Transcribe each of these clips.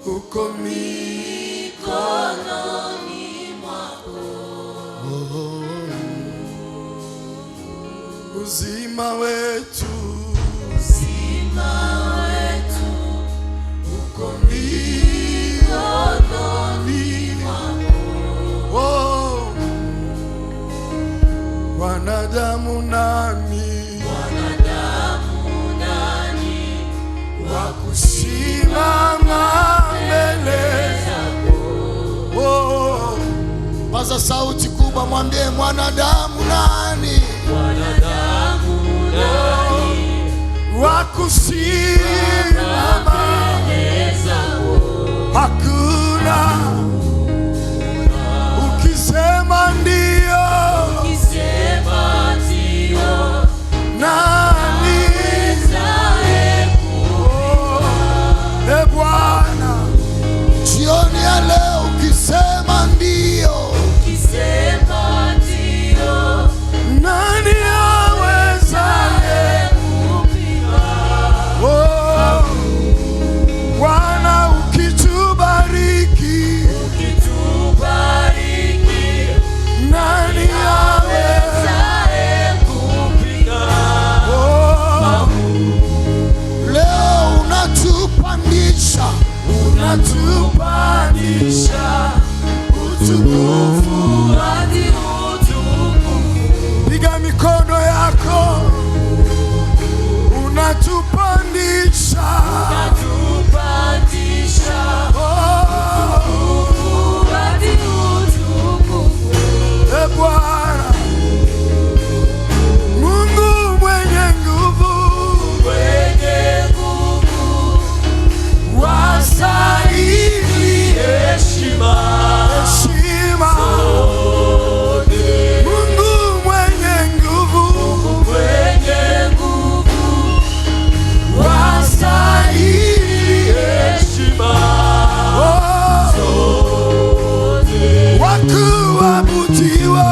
uko mikononi mwako. Uzima wetu uko mikononi mwako. Wanadamu nani wakusimama mbele zako? Paza sauti kubwa, mwambie mwanadamu nani wakusimama mbele zako? Hakuna. Ukisema ndio, nani? E Bwana, jioni ya leo ukisema ndio, nani awezaye kupinga? Bwana, ukitubariki, nani awezaye kupinga? Leo unatupandisha utukufu hadi utukufu. Piga mikono yako, unatupandisha hadi utukufu. E Bwana Mungu mwenye nguvu, wastahili heshima. Mungu mwenye nguvu, wastahili heshima. Wakuabudiwa,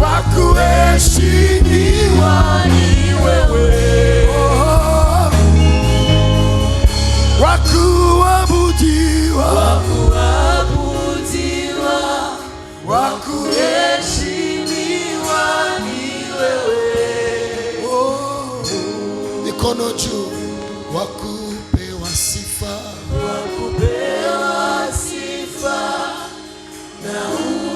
wakuheshimiwa ni wewe. Wakuabudiwa, wakuheshimiwa ni wewe. Mikono juu, wakupewa sifa na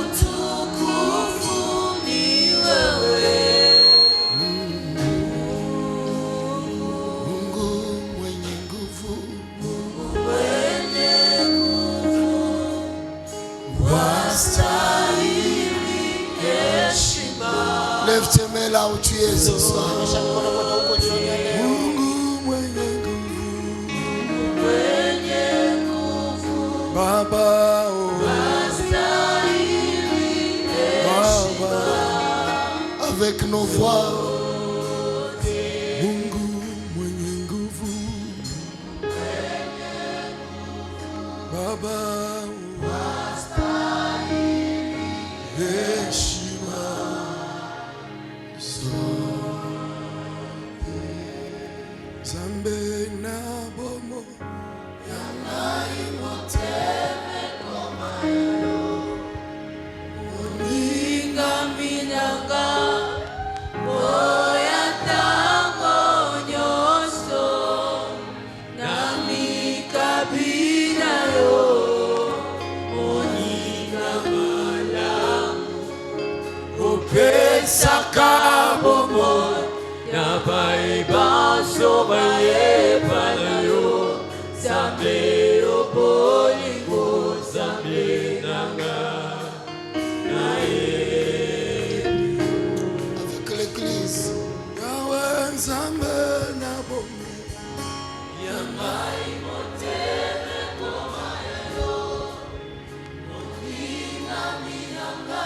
utukufu ni wewe. Mungu mwenye nguvu, wastahili heshima. Lift him out to Jesus. Mungu mwenye nguvu, Baba, Baba, avec nos voix. Mungu mwenye nguvu, Baba, heshima zote. Zambe na bomo Sakabomo na paibaso baye palayo samero poligo samena nae avec l'église Yahweh Nzambe na bomo yamai moteme komayo moninga minanga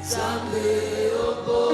Zambe obo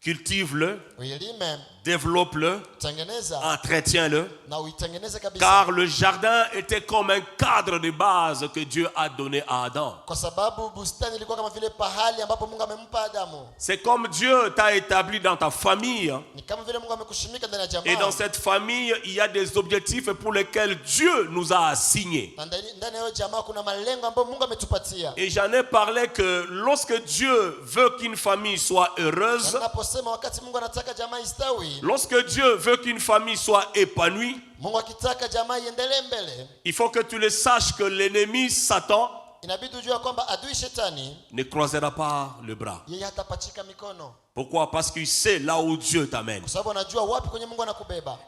cultive-le, développe-le, entretiens-le, car le jardin était comme un cadre de base que Dieu a donné à Adam. C'est comme Dieu t'a établi dans ta famille, et dans cette famille il y a des objectifs pour lesquels Dieu nous a assignés. Et j'en ai parlé que lorsque Dieu veut qu'une famille soit heureuse, lorsque Dieu veut qu'une famille soit épanouie, il faut que tu le saches que l'ennemi Satan ne croisera pas le bras. Pourquoi? Parce qu'il sait là où Dieu t'amène.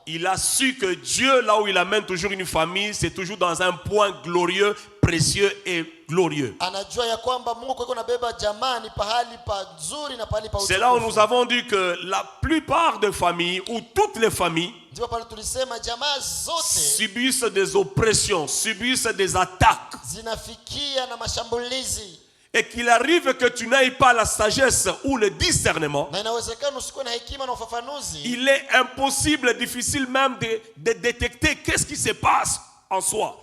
Il a su que Dieu, là où il amène toujours une famille, c'est toujours dans un point glorieux, précieux et glorieux. C'est là où nous avons dit que la plupart des familles, ou toutes les familles, subissent des oppressions, subissent des attaques. Et qu'il arrive que tu n'aies pas la sagesse ou le discernement, il est impossible, difficile même de détecter qu'est-ce qui se passe en soi.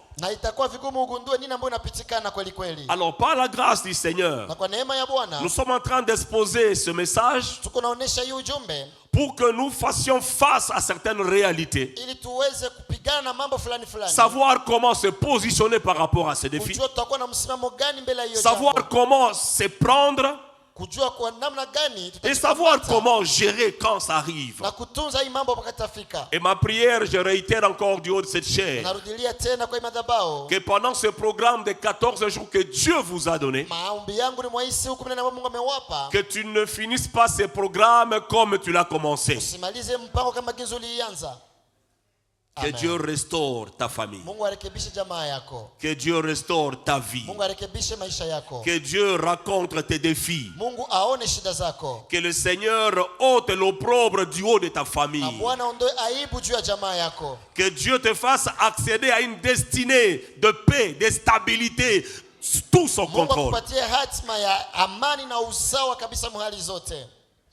Alors par la grâce du Seigneur, nous sommes en train d'exposer ce message pour que nous fassions face à certaines réalités, savoir comment se positionner par rapport à ces défis, savoir comment se prendre et savoir comment gérer quand ça arrive. Et ma prière, je réitère encore du haut de cette chair, que pendant ce programme de 14 jours que Dieu vous a donné, que tu ne finisses pas ce programme comme tu l'as commencé. Que Dieu restaure ta famille. Que Dieu restaure ta vie. Que Dieu rencontre tes défis. Que le Seigneur ôte l'opprobre du haut de ta famille. Que Dieu te fasse accéder à une destinée de paix, de stabilité, tout son contrôle.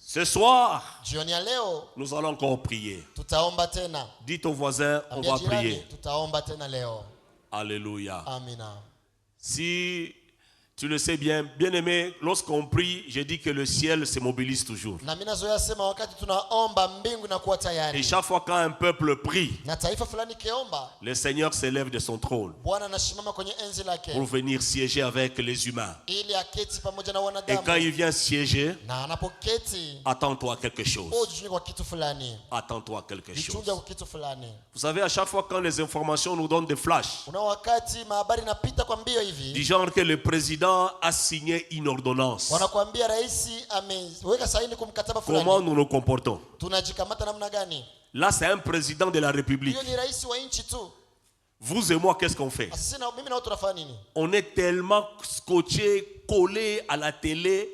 Ce soir, nous allons encore prier. Dites aux voisins, on va prier. Alléluia. Si tu le sais bien, bien-aimé, lorsqu'on prie, je dis que le ciel se mobilise toujours. Et chaque fois qu'un peuple prie, le Seigneur s'élève de son trône pour venir siéger avec les humains. Et quand il vient siéger, attends-toi quelque chose. Attends-toi quelque chose. Vous savez, à chaque fois quand les informations nous donnent des flashs, du genre que le président a signé une ordonnance, comment nous nous comportons? Là, c'est un président de la République. Vous et moi, qu'est-ce qu'on fait? On est tellement scotché, collé à la télé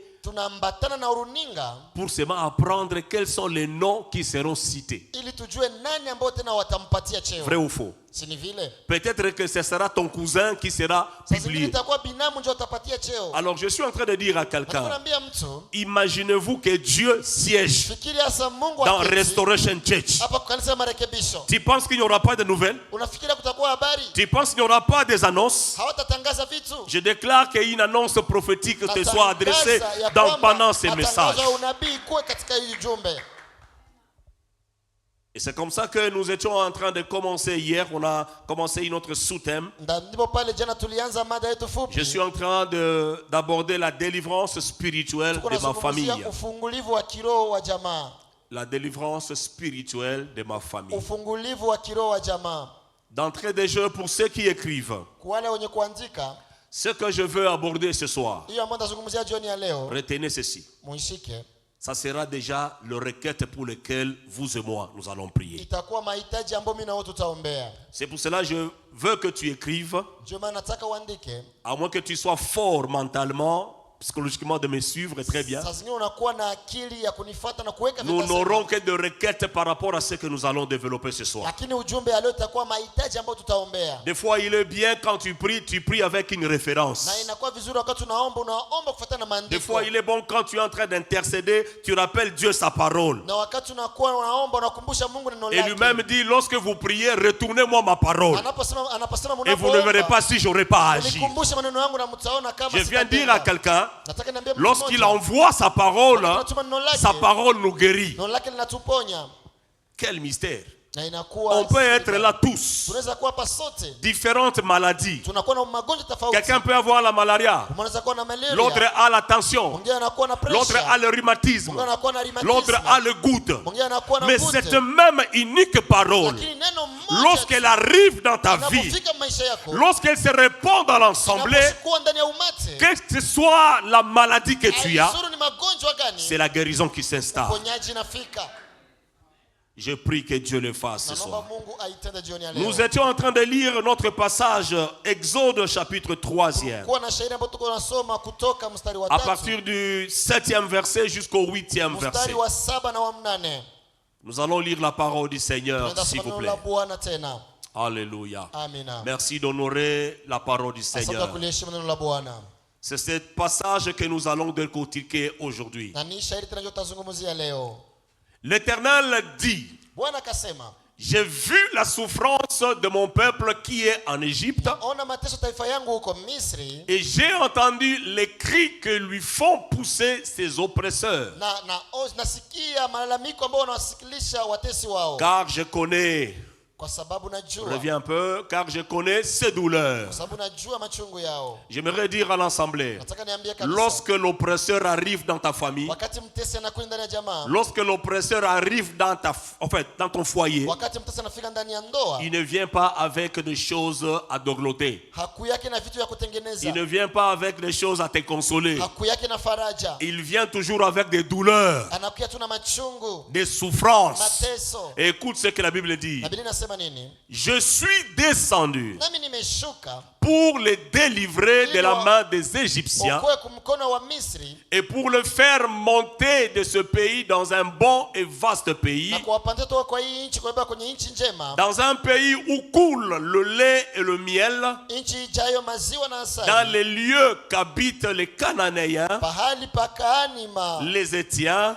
pour seulement apprendre quels sont les noms qui seront cités. Vrai ou faux? Peut-être que ce sera ton cousin qui sera publié. Alors je suis en train de dire à quelqu'un, imaginez-vous que Dieu siège dans Restoration Church. Tu penses qu'il n'y aura pas de nouvelles? Tu penses qu'il n'y aura pas des annonces? Je déclare qu'une annonce prophétique te soit adressée pendant ces messages. Et c'est comme ça que nous étions en train de commencer hier. On a commencé une autre sous-thème. Je suis en train d'aborder la délivrance spirituelle de ma famille. La délivrance spirituelle de ma famille. D'entrée de jeu, pour ceux qui écrivent, ce que je veux aborder ce soir, retenez ceci. Ça sera déjà le requête pour lequel vous et moi nous allons prier. C'est pour cela que je veux que tu écrives, à moins que tu sois fort mentalement, psychologiquement de me suivre très bien. Saa zingine unakuwa na akili ya kunifuata na kuweka Nous n'aurons que des requêtes par rapport à ce que nous allons développer ce soir. Lakini ujumbe leo utakuwa mahitaji ambayo tutaombea. Des fois, il est bien quand tu pries avec une référence. Na inakuwa vizuri wakati unaomba kufuatana na maandiko. Des fois, il est bon quand tu es en train d'intercéder, tu rappelles Dieu sa parole. Na wakati unakuwa unaomba unakumbusha Mungu neno lake. Et lui-même dit, lorsque vous priez, retournez-moi ma parole. Anaposema Et vous ne verrez pas si j'aurais pas agi. Nikumbushe maneno yangu na mtaona kama Je viens dire à quelqu'un, nataka niambie mtu lorsqu'il envoie sa parole nous guérit. Neno lake linatuponya. Quel mystère. Na inakuwa On peut être là tous. Tunaweza kuwa hapa sote. Différentes maladies. Tunakuwa na magonjwa tofauti. Quelqu'un peut avoir la malaria. Unaweza kuwa na malaria. L'autre a la tension. Mwingine anakuwa na pressure. L'autre a le rhumatisme. Mwingine anakuwa na rhumatisme. L'autre a le goutte. Mwingine anakuwa na Mais goutte. cette même unique parole, Lakini neno moja lorsqu'elle arrive dans ta vie, inapofika maisha yako, lorsqu'elle se répand dans l'assemblée, inapokuwa ndani ya umati, quelle que soit la maladie que tu as, haizuru ni magonjwa gani, c'est la guérison qui s'installe. uponyaji inafika. Je prie que Dieu le fasse ce Naomba soir. Mungu aitende jioni ya leo. Nous étions en train de lire notre passage Exode chapitre 3e. Kuwa na shairi ambayo tuko tunasoma kutoka mstari wa À 3 partir du 7e verset jusqu'au 8e verset. mstari wa 7 na wa 8. Nous allons lire la parole du Seigneur, Tunaenda s'il vous kusoma plaît. neno la Bwana tena. Alléluia. Amina. Merci d'honorer la parole du Asante Seigneur. kuliheshimu neno la Bwana. C'est ce passage que nous allons décortiquer aujourd'hui. Na ni shairi tunachotazungumzia leo. L'Éternel dit, Bwana akasema, j'ai vu la souffrance de mon peuple qui est en Égypte ona mateso taifa yangu huko Misri, et j'ai entendu les cris que lui font pousser ses oppresseurs. nasikia malalamiko ambao wanawasikilisha watesi wao. Car je connais, Kwa sababu najua. reviens un peu, car je connais ses douleurs. Kwa sababu najua machungu yao. J'aimerais dire à l'assemblée, Nataka niambie kabisa. lorsque l'oppresseur arrive dans ta famille, Wakati mtesi anakuja ndani ya jamaa, lorsque l'oppresseur arrive dans dans ton foyer, wakati mtesi anafika ndani ya ndoa, il ne vient pas avec des choses à dorloter. haku yake na vitu vya kutengeneza. Il ne vient pas avec des choses à te consoler. Haku yake na faraja. Il vient toujours avec des douleurs, Anakuja tu na machungu, des souffrances. mateso. Et écoute ce que la Bible dit. Na Biblia inasema nini? Je suis descendu Nami nimeshuka pour les délivrer de la main des Égyptiens okoe kumkono wa Misri, et pour le faire monter de ce pays dans un bon et vaste pays, na kuwapandisha toka kwa hii nchi kuibeba kwenye nchi njema, dans un pays où coule le lait et le miel, nchi ijayo maziwa na asali, dans les lieux qu'habitent les Cananéens, pahali pa Kaani les Étiens,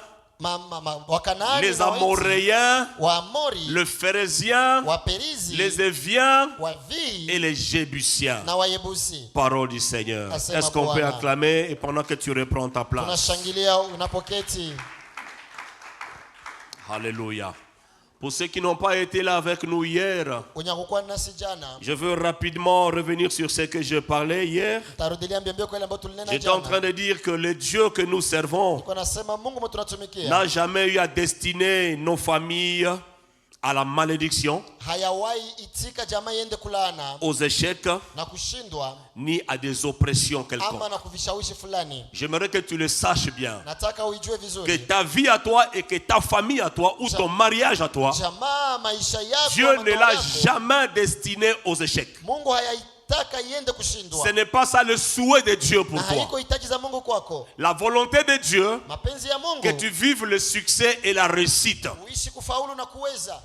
Wakanaani, les Amoréens, Waamori, les Phéréziens, Waperizi, les Éviens Wavi et les Jébusiens. na Wayebusi. Parole du Seigneur. Asema Est-ce qu'on peut Bwana. acclamer et pendant que tu reprends ta place? Tunashangilia unapoketi. Alléluia. Pour ceux qui n'ont pas été là avec nous hier, Wenye hakukuwa nasi jana, je veux rapidement revenir sur ce que je parlais hier. tarudilia mbio kwa ile ambayo tulinena J'étais en train jana. de dire que le Dieu que nous servons Nilikuwa nasema Mungu mwetu tunatumikia n'a jamais eu à destiner nos familles à la malédiction, hayawahi itika jamaa iende kulaana aux échecs, na kushindwa ni à des oppressions quelconques. ama na kuvishawishi fulani. J'aimerais que tu le saches bien. Nataka uijue Que vizuri. ta vie à toi et que ta famille à toi ou ton mariage à toi, Jamaa maisha yako, Dieu ama ne ndoa l'a yako, jamais destiné aux échecs. Mungu hayaitaka iende kushindwa. Ce n'est pas ça le souhait de Dieu pour Na toi. haiko hitaji za Mungu kwako. La volonté de Dieu, Mapenzi ya Mungu que tu vives le succès et la réussite. uishi kufaulu na kuweza.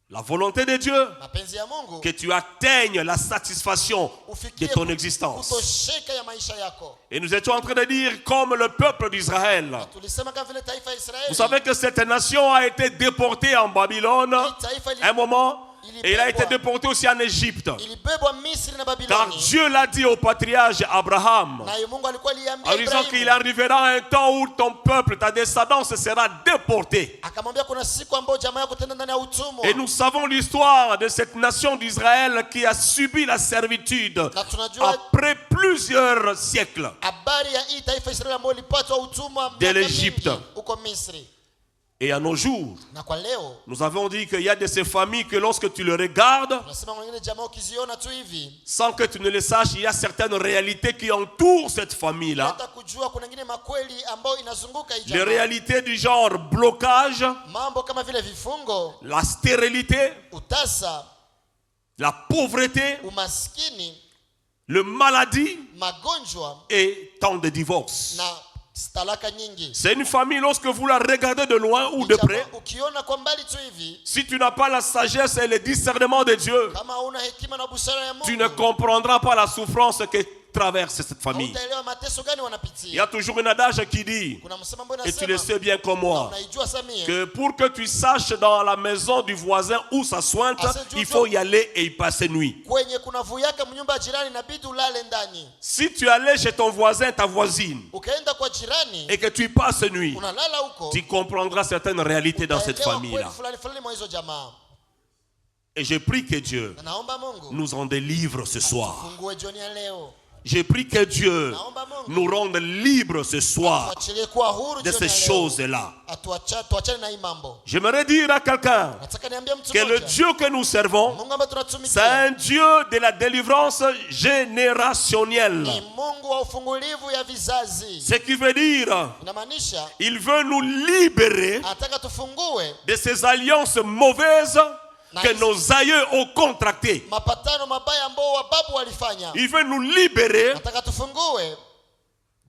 La volonté de Dieu, Mapenzi ya Mungu que tu atteignes la satisfaction de ufikie ton existence. kutosheka ya maisha yako. Et nous étions en train de dire comme le peuple d'Israël. Tulisema kama vile taifa ya Israeli. Vous savez que cette nation a été déportée en Babylone un moment et il a été déporté aussi en Égypte. ilibebwa Misri na Car Babiloni. Dieu l'a dit au patriarche Abraham Na Mungu alikuwa aliambia en disant Ibrahimu, qu'il arrivera un temps où ton peuple, ta descendance sera déportée. akamwambia kuna siku ambayo jamaa yako tenda ndani ya utumwa. Et nous savons l'histoire de cette nation d'Israël qui a subi la servitude Na tunajua après plusieurs siècles. habari ya hii taifa Israeli ambayo ilipatwa utumwa De miaka l'Égypte. mingi huko Misri. Et à nos jours, Na kwa leo nous avons dit qu'il y a de ces familles que lorsque tu les regardes, tunasema wengine jamaa ukiziona tu hivi sans que tu ne le saches, il y a certaines réalités qui entourent cette famille-là. hata kujua kuna nyingine makweli ambayo inazunguka hii Les jamaa. réalités du genre blocage, Mambo kama vile vifungo, la stérilité, utasa, la pauvreté, umaskini, le maladie magonjwa et tant de divorces. na talaka nyingi. C'est une famille, lorsque vous la regardez de loin ou de près, Ukiona kwa mbali tu hivi, si tu n'as pas la sagesse et le discernement de Dieu, kama huna hekima na busara ya Mungu, tu ne comprendras pas la souffrance que traverse cette famille. hautaelewa mateso gani wanapitia. Il y a toujours un adage qui dit, Kuna msemo ambao et tu le unasema, sais bien comme moi, unaijua Samia, que pour que tu saches dans la maison du voisin où ça sointe, il faut y aller et y passer nuit. kwenye kuna vuyaka mnyumba ya jirani inabidi ulale ndani. Si tu allais chez ton voisin, ta voisine, Ukaenda kwa jirani et que tu y passes nuit, unalala huko, tu comprendras certaines réalités dans cette famille-là. fulani fulani mwa hizo jamaa. Et je prie que Dieu Na naomba Mungu nous en délivre ce soir. fungue jioni ya leo. Je prie que Dieu nous rende libres ce soir Tuachilie kuwa huru de jioni ces ya leo. choses-là. Tuachane na hii mambo. J'aimerais dire à quelqu'un Nataka niambie mtu que le mmoja, Dieu que nous servons, Mungu ambaye c'est tunatumikia un Dieu de la délivrance générationnelle. ni Mungu wa ufungulivu ya vizazi. Ce qui veut dire, Inamaanisha il veut nous libérer anataka tufungue de ces alliances mauvaises que nos aïeux ont contractées. mapatano mabaya ambao wababu walifanya. Il veut nous libérer Nataka tufungue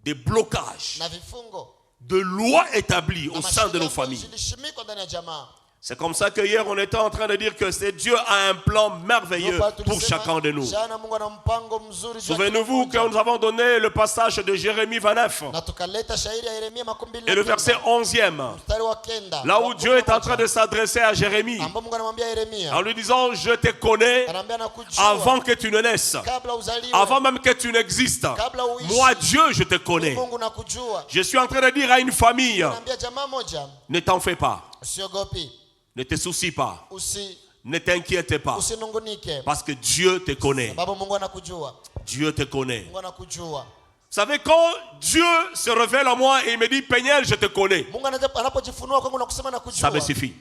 des blocages, na vifungo de lois établies au na sein de nos masharti familles. zilishimikwa ndani ya jamaa. C'est comme ça que hier on était en train de dire que c'est Dieu a un plan merveilleux pour chacun de nous. Jana Mungu ana mpango mzuri. Souvenez-vous que nous avons donné le passage de Jérémie 29 na tukaleta shairi ya Yeremia 29 et le verset 11e. mstari wa 9, Là où Dieu est en train de s'adresser à Jérémie ambapo Mungu anamwambia Yeremia, en lui disant, je te connais anaambia nakujua avant que tu ne naisses, kabla uzaliwe, avant même que tu n'existes. kabla uishi. Moi Dieu, je te connais. Mungu nakujua. Je suis en train de dire à une famille, Anaambia jamaa moja, ne t'en fais pas, usiogopi, ne te soucie pas, usi ne t'inquiète pas, usinungunike, parce que Dieu te connaît. sababu Mungu anakujua. Dieu te connaît. Mungu anakujua. Vous savez, quand Dieu se révèle à moi et il me dit, Peniel, je te connais, Mungu anapojifunua kwangu na kusema nakujua, ça me suffit.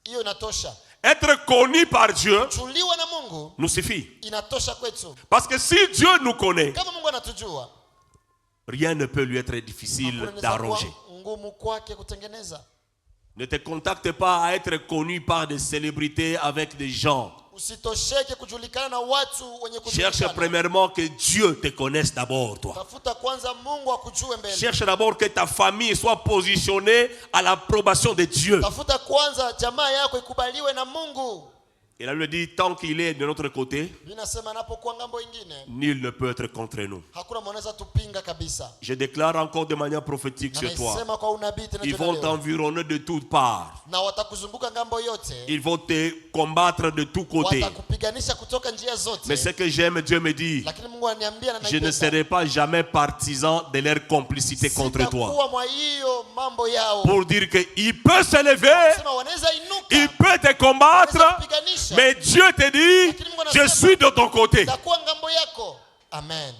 hiyo inatosha. Être connu par Dieu Tuliwa na Mungu nous suffit. inatosha kwetu. Parce que si Dieu nous connaît, Kama Mungu anatujua, rien ne peut lui être difficile hakuna d'arranger. ngumu kwake kutengeneza. Ne te contacte pas à être connu par des célébrités avec des gens. Usitosheke kujulikana na watu wenye Cherche kujulikana. premièrement que Dieu te connaisse d'abord, toi. Tafuta kwanza Mungu akujue mbele. Cherche d'abord que ta famille soit positionnée à l'approbation de Dieu. Tafuta kwanza jamaa yako ikubaliwe na Mungu. Et là, il lui dit, tant qu'il est de notre côté, Ninasema anapokuwa ngambo ingine, nul ne peut être contre nous. hakuna mwanaweza tupinga kabisa. Je déclare encore de manière prophétique Na sur toi. naisema kwa unabii tena Ils jioni vont leo. t'environner de toutes parts. Na watakuzunguka ngambo yote. Ils vont te combattre de tous côtés. Watakupiganisha kutoka njia zote. Mais ce que j'aime, Dieu me dit, Lakini Mungu ananiambia na je ne naipenda. serai pas jamais partisan de leur complicité contre toi. Sitakuwa mwa hiyo mambo yao. Pour dire qu'il peut se lever, Sema wanaweza inuka. il peut te combattre, Wanaweza kupiganisha. mais Dieu te dit, je suis de ton côté. Takuwa ngambo yako. Amen.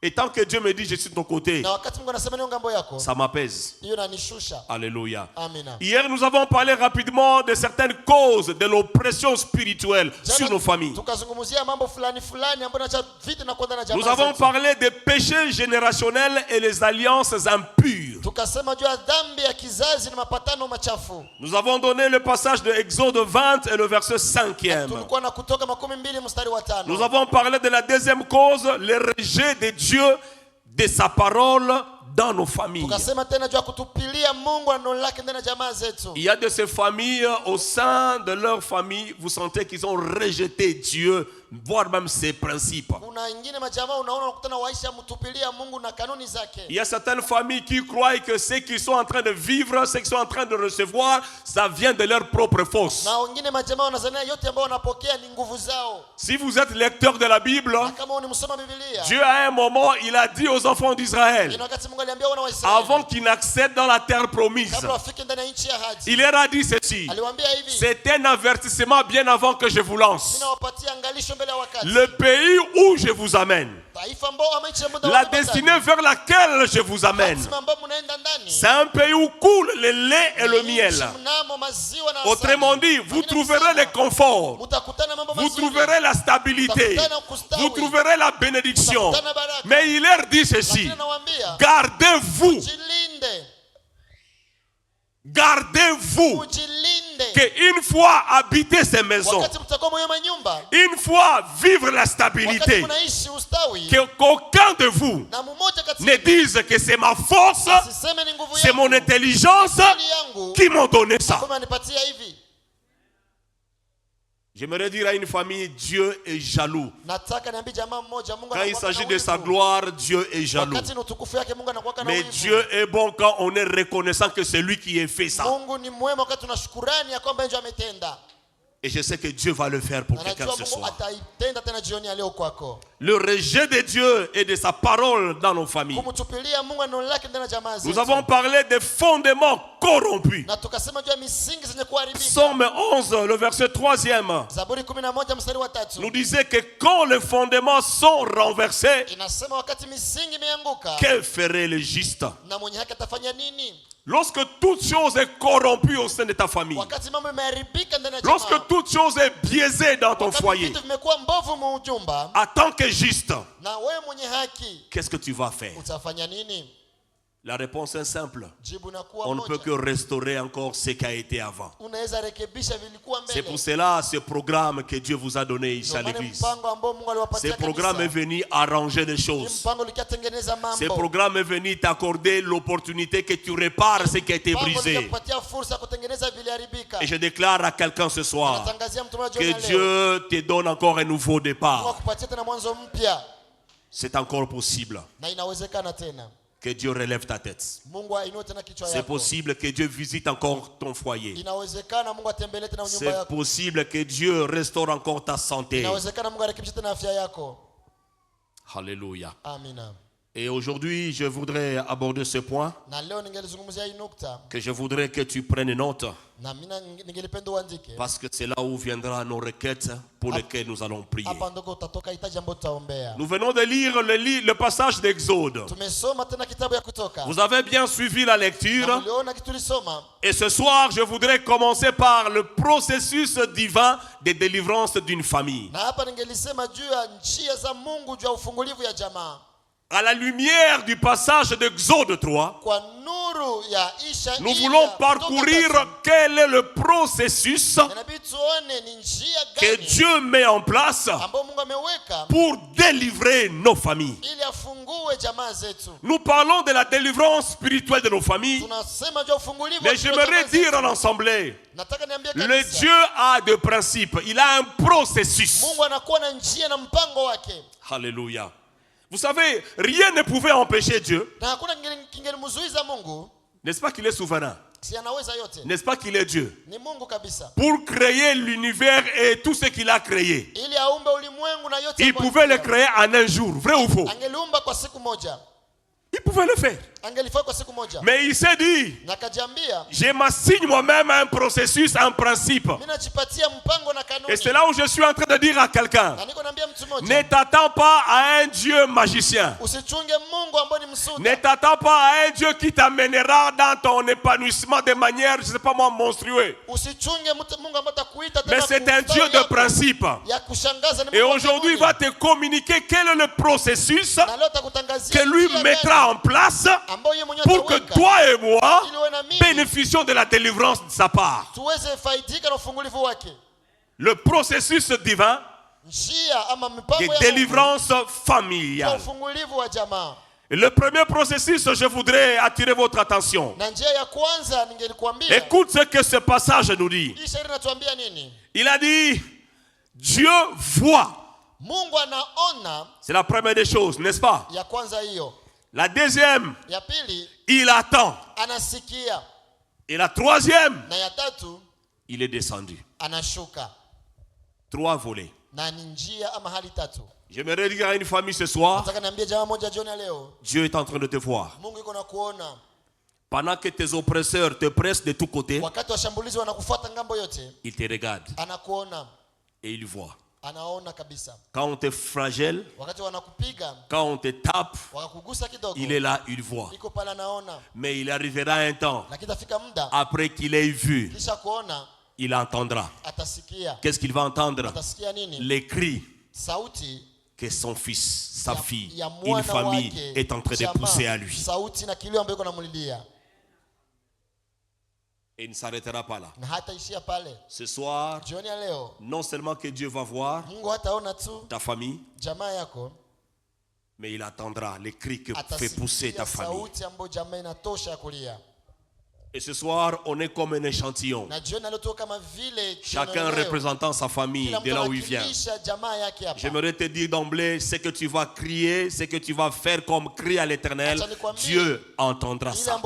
Et tant que Dieu me dit, je suis de ton côté, Na wakati Mungu anasema niyo ngambo yako, ça m'apaise. hiyo inanishusha. Alléluia. Amina. Hier, nous avons parlé rapidement de certaines causes de l'oppression spirituelle sur nos familles. Tukazungumzia mambo fulani fulani ambayo inacha vita na kwenda na jamaa. Nous avons parlé des péchés générationnels et les alliances impures. Tukasema juu ya dhambi ya kizazi na mapatano machafu. Nous avons donné le passage de Exode 20 et le verset 5e. Tulikuwa na Kutoka 20 mstari wa 5. Nous avons parlé de la deuxième cause, le rejet de Dieu, de sa parole dans nos familles. Tukasema tena juu ya kutupilia Mungu na neno lake ndani ya jamaa zetu. Il y a de ces familles, au sein de leur famille, vous sentez qu'ils ont rejeté Dieu, voire même ses principes. Kuna ingine majamaa unaona unakutana waisha mtupilia Mungu na kanuni zake. Il y a certaines familles qui croient que ce qu'ils sont en train de vivre, ce qu'ils sont en train de recevoir, ça vient de leur propre force. Na wengine majamaa wanazania yote ambao wanapokea ni nguvu zao. Si vous êtes lecteur de la Bible, Na kama unamsoma Biblia, Dieu à un moment, il a dit aux enfants d'Israël, ina wakati Mungu aliambia wana wa Israeli, avant qu'ils n'accèdent dans la terre promise, kabla wafike ndani ya nchi ya ahadi, il leur a dit ceci, aliwaambia hivi, c'est un avertissement bien avant que je vous lance. ninawapatia angalisho mbele ya wakati. Le pays où je vous amène, Taifa ambao ama nchi ambayo la destinée vers laquelle je vous amène, c'est un pays où coule le lait et le miel. Autrement dit, vous trouverez le confort, vous trouverez la stabilité, vous trouverez la bénédiction. Mais il leur dit ceci, gardez-vous, gardez-vous qu'une fois habiter ces maisons, une fois vivre la stabilité, qu'aucun de vous ne dise que c'est ma force, c'est mon intelligence qui m'ont donné ça. J'aimerais dire à une famille, Dieu est jaloux. Quand il s'agit de sa gloire, Dieu est jaloux. Mais Dieu est bon quand on est reconnaissant que c'est lui qui a fait ça. Et je sais que Dieu va le faire pour quelqu'un ce soir. Le rejet de Dieu et de sa parole dans nos familles. Nous avons parlé des fondements corrompus. Psaume 11, le verset 3e, nous disait que quand les fondements sont renversés, que ferait le juste? Lorsque toute chose est corrompue au sein de ta famille, lorsque toute chose est biaisée dans ton foyer, en tant que juste, qu'est-ce que tu vas faire? La réponse est simple. On ne peut que restaurer encore ce qui a été avant. C'est pour cela ce programme que Dieu vous a donné ici à l'église. Ce programme est venu arranger les choses. Ce programme est venu t'accorder l'opportunité que tu répares ce qui a été brisé. Et je déclare à quelqu'un ce soir que Dieu te donne encore un nouveau départ. C'est encore possible. Que Dieu relève ta tête. C'est possible que Dieu visite encore ton foyer. C'est possible que Dieu restaure encore ta santé. Alléluia. Et aujourd'hui, je voudrais aborder ce point, que je voudrais que tu prennes note, parce que c'est là où viendra nos requêtes pour lesquelles nous allons prier. Nous venons de lire le passage d'Exode. Vous avez bien suivi la lecture. Et ce soir, je voudrais commencer par le processus divin de délivrance d'une famille. À la lumière du passage d'Exode 3, nous voulons parcourir quel est le processus que Dieu met en place pour délivrer nos familles. Nous parlons de la délivrance spirituelle de nos familles, mais j'aimerais dire en assemblée, le Dieu a des principes, il a un processus. Alléluia. Vous savez, rien ne pouvait empêcher Dieu. N'est-ce pas qu'il est souverain? N'est-ce pas qu'il est Dieu? Pour créer l'univers et tout ce qu'il a créé, il pouvait le créer en un jour. Vrai ou faux? Il pouvait le faire. Mais il s'est dit, je m'assigne moi-même un processus, un principe. Et c'est là où je suis en train de dire à quelqu'un, ne t'attends pas à un Dieu magicien. Ne t'attends pas à un Dieu qui t'amènera dans ton épanouissement de manière, je ne sais pas moi, monstrueuse. Mais c'est un Dieu de principe. Et aujourd'hui, il va te communiquer quel est le processus que lui mettra en place pour que toi et moi bénéficions de la délivrance de sa part. Le processus divin de délivrance familiale. Et le premier processus, je voudrais attirer votre attention. Écoute ce que ce passage nous dit. Il a dit, Dieu voit. C'est la première des choses, n'est-ce pas? La deuxième, il attend. Et la troisième, il est descendu. 3 volets. J'aimerais dire à une famille ce soir, Dieu est en train de te voir. Pendant que tes oppresseurs te pressent de tous côtés, il te regarde et il voit. Quand on te flagelle, quand on te tape, il est là, il voit. Mais il arrivera un temps, après qu'il ait vu, il entendra. Qu'est-ce qu'il va entendre? Les cris que son fils, sa fille, une famille est en train de pousser à lui. Et il ne s'arrêtera pas là. Na hataishia pale. Ce soir, Jioni ya leo, non seulement que Dieu va voir Mungu hataona tu ta famille, jamaa yako, mais il attendra les cris que fait pousser ta famille. sauti ambayo jamaa inatosha ya kulia. Et ce soir, on est comme un échantillon. Na jioni leo kama vile Chacun représentant sa famille de là où il vient. J'aimerais te dire d'emblée, ce que tu vas crier, ce que tu vas faire comme cri à l'Éternel, Dieu entendra ça.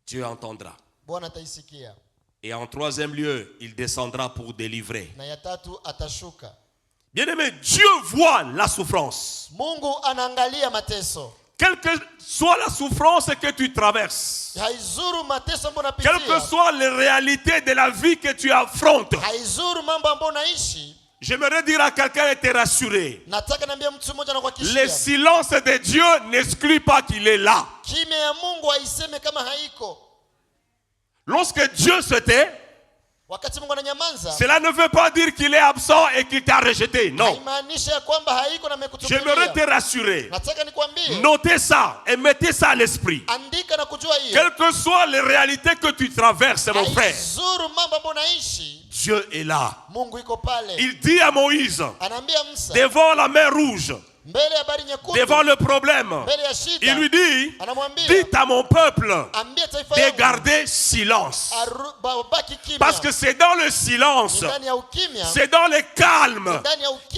Dieu entendra. Et en troisième lieu, il descendra pour délivrer. Bien-aimé, Dieu voit la souffrance. Mungu anaangalia mateso. Quelle que soit la souffrance que tu traverses, quelles que soient les réalités de la vie que tu affrontes, j'aimerais dire à quelqu'un de te rassurer. Le silence de Dieu n'exclut pas qu'il est là. Lorsque Dieu se tait, cela ne veut pas dire qu'il est absent et qu'il t'a rejeté. Non. J'aimerais te rassurer. Notez ça et mettez ça à l'esprit. Quelles que soient les réalités que tu traverses, mon frère, Dieu est là. Il dit à Moïse, devant la mer rouge, devant le problème, il lui dit, dites à mon peuple de garder silence. Parce que c'est dans le silence, c'est dans le calme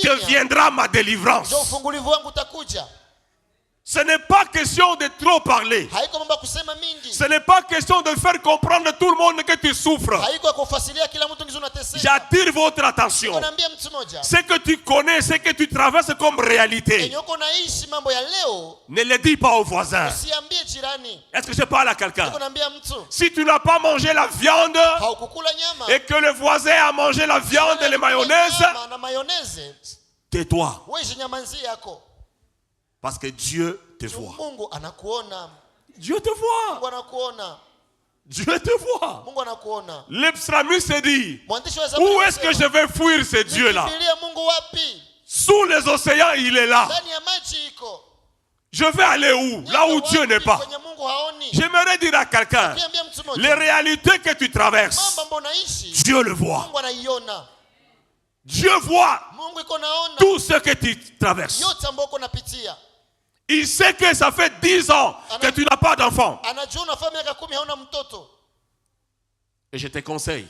que viendra ma délivrance. Ce n'est pas question de trop parler. Ce n'est pas question de faire comprendre à tout le monde que tu souffres. J'attire votre attention. Ce que tu connais, ce que tu traverses comme réalité, ne le dis pas aux voisins. Est-ce que je parle à quelqu'un? Si tu n'as pas mangé la viande et que le voisin a mangé la viande et les mayonnaises, tais-toi. Parce que Dieu te voit. Dieu te voit. Dieu te voit. Le psalmiste se dit, où est-ce que je vais fuir ce Dieu-là? Sous les océans, il est là. Je vais aller où? Là où Dieu n'est pas. J'aimerais dire à quelqu'un, les réalités que tu traverses, Dieu le voit. Dieu voit tout ce que tu traverses. Il sait que ça fait 10 ans que tu n'as pas d'enfant. Et je te conseille,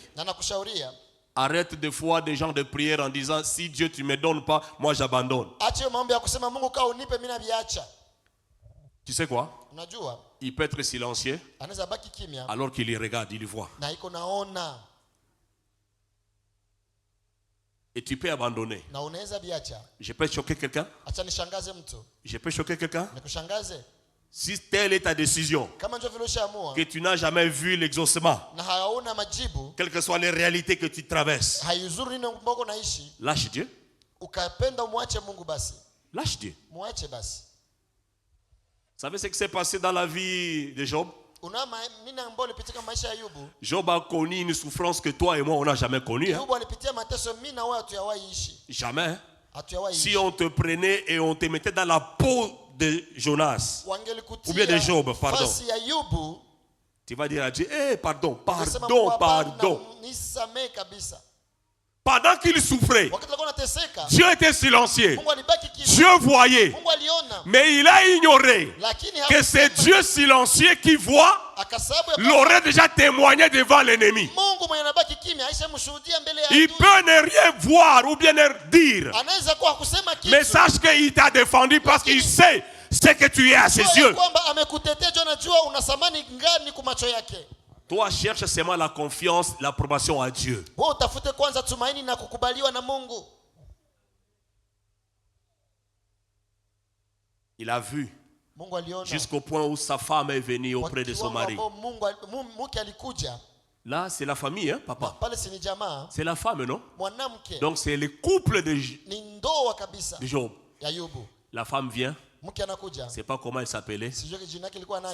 arrête de fois des gens de prière en disant, si Dieu tu ne me donnes pas, moi j'abandonne. Tu sais quoi? Il peut être silencieux alors qu'il y regarde, il y voit. Et tu peux abandonner. Je peux choquer quelqu'un? Je peux choquer quelqu'un? Si telle est ta décision, que tu n'as jamais vu l'exaucement, quelles que soient les réalités que tu traverses, lâche Dieu. Lâche Dieu. Vous savez ce qui s'est passé dans la vie de Job? Job a connu une souffrance que toi et moi on n'a jamais connue. Hein? Jamais. Si on te prenait et on te mettait dans la peau de Jonas, ou bien de Job, pardon, tu vas dire à Dieu, pardon. Pendant qu'il souffrait, Dieu était silencieux. Dieu voyait. Mais il a ignoré que c'est Dieu silencieux qui voit l'aurait déjà témoigné devant l'ennemi. Il peut ne rien voir ou bien ne dire. Mais sache qu'il t'a défendu parce qu'il sait ce que tu es à ses yeux. Toi, cherche seulement la confiance, l'approbation à Dieu. Il a vu jusqu'au point où sa femme est venue auprès de son mari. Là, c'est la famille, hein, papa? C'est la femme, non? Donc, c'est le couple de Job. La femme vient. Je ne sais pas comment elle s'appelait. Si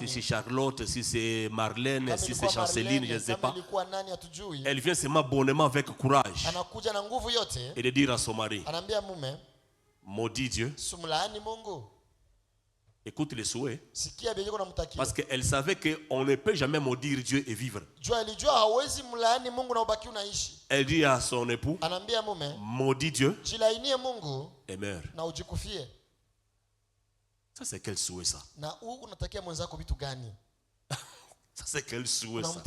c'est Charlotte, si c'est Marlène, si c'est Chanceline, je ne sais pas. Elle vient seulement bonnement avec courage et de dire à son mari, maudit Dieu Écoute les souhaits. Parce qu'elle savait qu'on ne peut jamais maudire Dieu et vivre. Elle dit à son époux, maudis Dieu et meurs. Ça c'est quel souhait ça? Ça c'est quel souhait ça?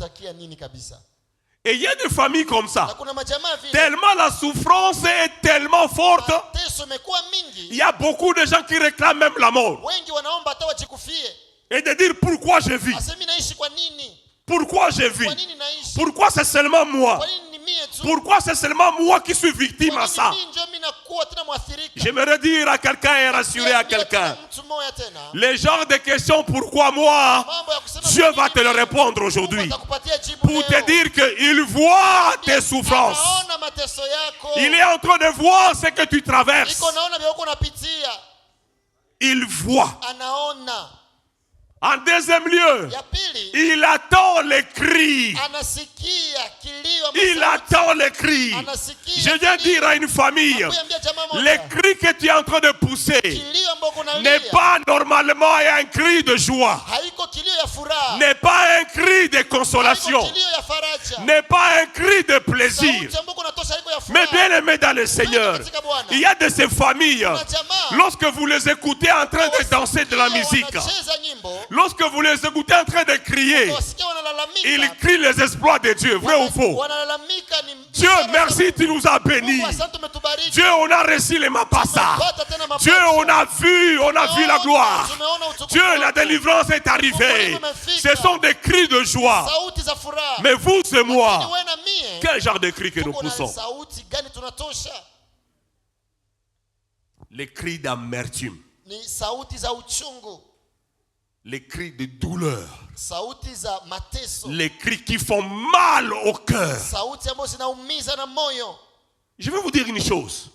Et il y a des familles comme ça. Tellement la souffrance est tellement forte. Il y a beaucoup de gens qui réclament même la mort. Et de dire pourquoi je vis. Pourquoi je vis? Pourquoi c'est seulement moi? Pourquoi c'est seulement moi qui suis victime à ça? J'aimerais dire à quelqu'un et rassurer à quelqu'un. Les genres de questions pourquoi moi, Dieu va te le répondre aujourd'hui. Pour te dire qu'il voit tes souffrances. Il est en train de voir ce que tu traverses. Il voit. En deuxième lieu, il attend les cris. Il attend les cris. Je viens dire à une famille, les cris que tu es en train de pousser n'est pas normalement un cri de joie, n'est pas un cri de consolation, n'est pas un cri de plaisir. Mais bien aimé dans le Seigneur, il y a de ces familles, lorsque vous les écoutez en train de danser de la musique, lorsque vous les écoutez en train de crier, ils crient les exploits de Dieu, vrai ou faux? Dieu, merci, tu nous as bénis. Dieu, on a reçu les mapassa. Dieu, on a vu la gloire. Dieu, la délivrance est arrivée. Ce sont des cris de joie. Mais vous et moi, quel genre de cris que nous poussons? Les cris d'amertume. Les cris de douleur. Les cris qui font mal au cœur. Je vais vous dire une chose.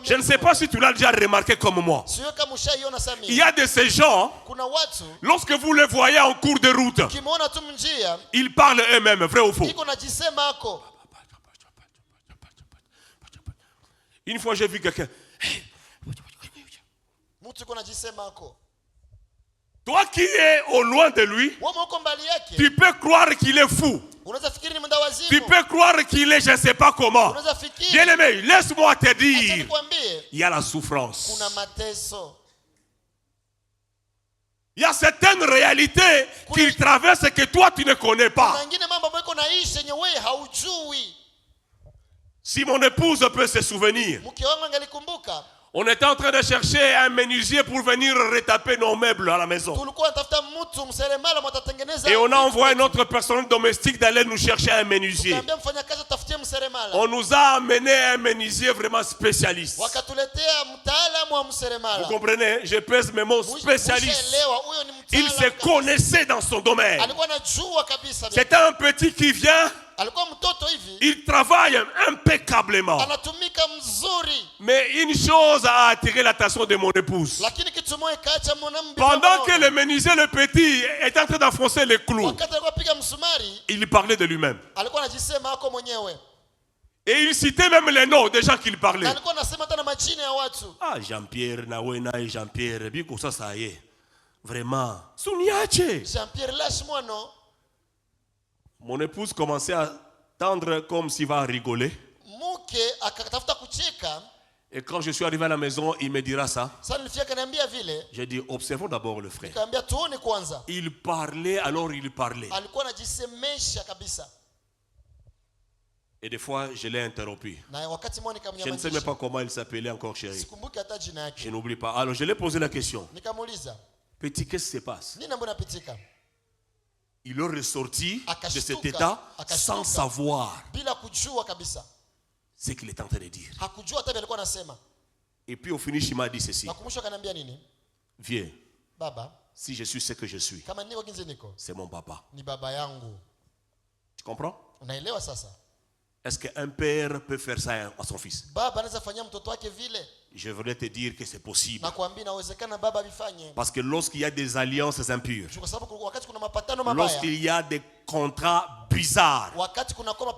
Je ne sais pas si tu l'as déjà remarqué comme moi. Il y a de ces gens, lorsque vous les voyez en cours de route, ils parlent eux-mêmes, vrai ou faux? Une fois j'ai vu quelqu'un. Toi qui es au loin de lui, tu peux croire qu'il est fou. Tu peux croire qu'il est je ne sais pas comment. Bien aimé, laisse-moi te dire, il y a la souffrance. Il y a certaines réalités qu'il traverse que toi tu ne connais pas. Si mon épouse peut se souvenir, on était en train de chercher un menuisier pour venir retaper nos meubles à la maison. Et on a envoyé notre personnel domestique d'aller nous chercher un menuisier. On nous a amené un menuisier vraiment spécialiste. Vous comprenez? Je pèse mes mots, spécialiste. Il se connaissait dans son domaine. C'était un petit qui vient. Il travaille impeccablement. Mais une chose a attiré l'attention de mon épouse. Pendant que le menuisier, le petit, est en train d'enfoncer les clous, il parlait de lui-même. Et il citait même les noms des gens qu'il parlait. Ah, Jean-Pierre, Nawena et Jean-Pierre, Biko, ça y est. Vraiment. Souniache. Jean-Pierre, lâche-moi, non? Mon épouse commençait à tendre comme s'il va rigoler. Et quand je suis arrivé à la maison, il me dira ça. J'ai dit, observons d'abord le frère. Il parlait, alors il parlait. Et des fois, je l'ai interrompu. Je ne sais même pas comment il s'appelait encore, chérie. Je n'oublie pas. Alors, je lui ai posé la question. Petit, qu'est-ce qui se passe? Il est ressorti de cet état sans savoir ce qu'il est en train de dire. Et puis au finish, il m'a dit ceci. Viens, si je suis ce que je suis, c'est mon papa. Tu comprends? Est-ce qu'un père peut faire ça à son fils? Je voudrais te dire que c'est possible. Parce que lorsqu'il y a des alliances impures, lorsqu'il y a des contrats bizarres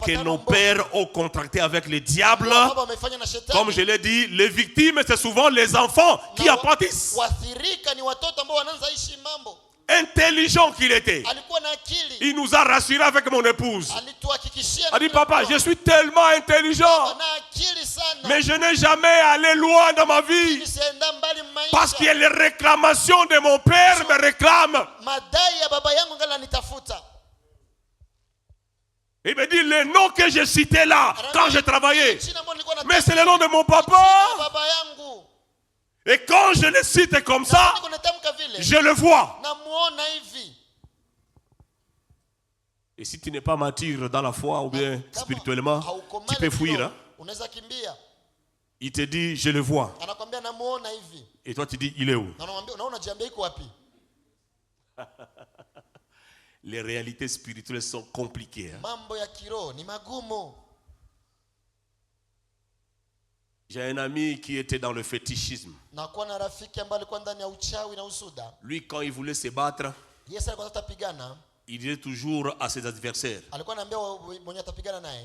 que nos pères ont contractés avec les diables, comme je l'ai dit, les victimes, c'est souvent les enfants qui appâtissent. Intelligent qu'il était, il nous a rassurés avec mon épouse. Elle dit, papa, je suis tellement intelligent, mais je n'ai jamais allé loin dans ma vie, parce que les réclamations de mon père me réclament. Il me dit, les noms que j'ai cités là, quand je travaillais, mais c'est le nom de mon papa. Et quand je les cite comme ça, je le vois. Et si tu n'es pas mature dans la foi ou bien spirituellement, tu peux fuir. Hein? Il te dit, je le vois. Et toi tu dis, il est où? Les réalités spirituelles sont compliquées. Hein? J'ai un ami qui était dans le fétichisme. Lui, quand il voulait se battre, il disait toujours à ses adversaires,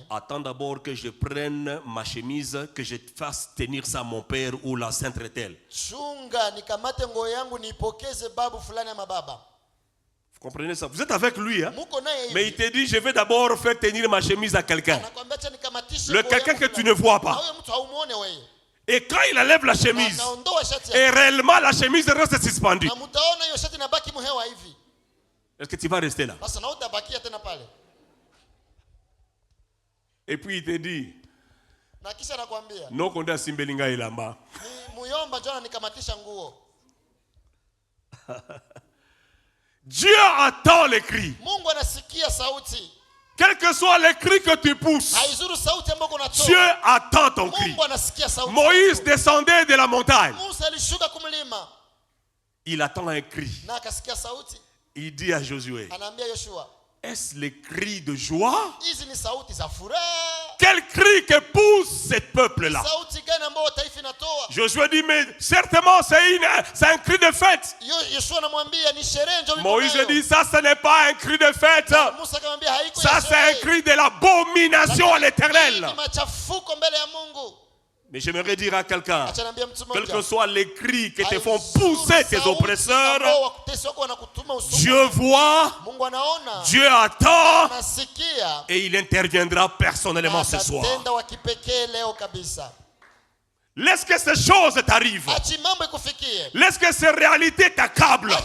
attends d'abord que je prenne ma chemise, que je fasse tenir ça à mon père ou la sainte retelle. Vous comprenez ça? Vous êtes avec lui, hein? Mais il te dit, je vais d'abord faire tenir ma chemise à quelqu'un. Le quelqu'un que tu ne vois pas. Et quand il enlève la chemise, et réellement la chemise reste suspendue. Est-ce que tu vas rester là? Et puis il te dit, non, qu'on a simbelinga ilamba. Dieu attend les cris. Quel que soit les cris que tu pousses, Dieu attend ton cri. Moïse descendait de la montagne. Il attend un cri. Il dit à Josué, est-ce les cris de joie? Quel cri que pousse ce peuple-là? Josué dit, mais certainement c'est un cri de fête. Moïse dit, ça ce n'est pas un cri de fête. Ça c'est un cri de l'abomination à l'Éternel. Mais j'aimerais dire à quelqu'un, quels que soient les cris qui te font pousser tes oppresseurs, Dieu voit, Dieu attend, et il interviendra personnellement ce soir. Laisse que ces choses t'arrivent. Laisse que ces réalités t'accablent.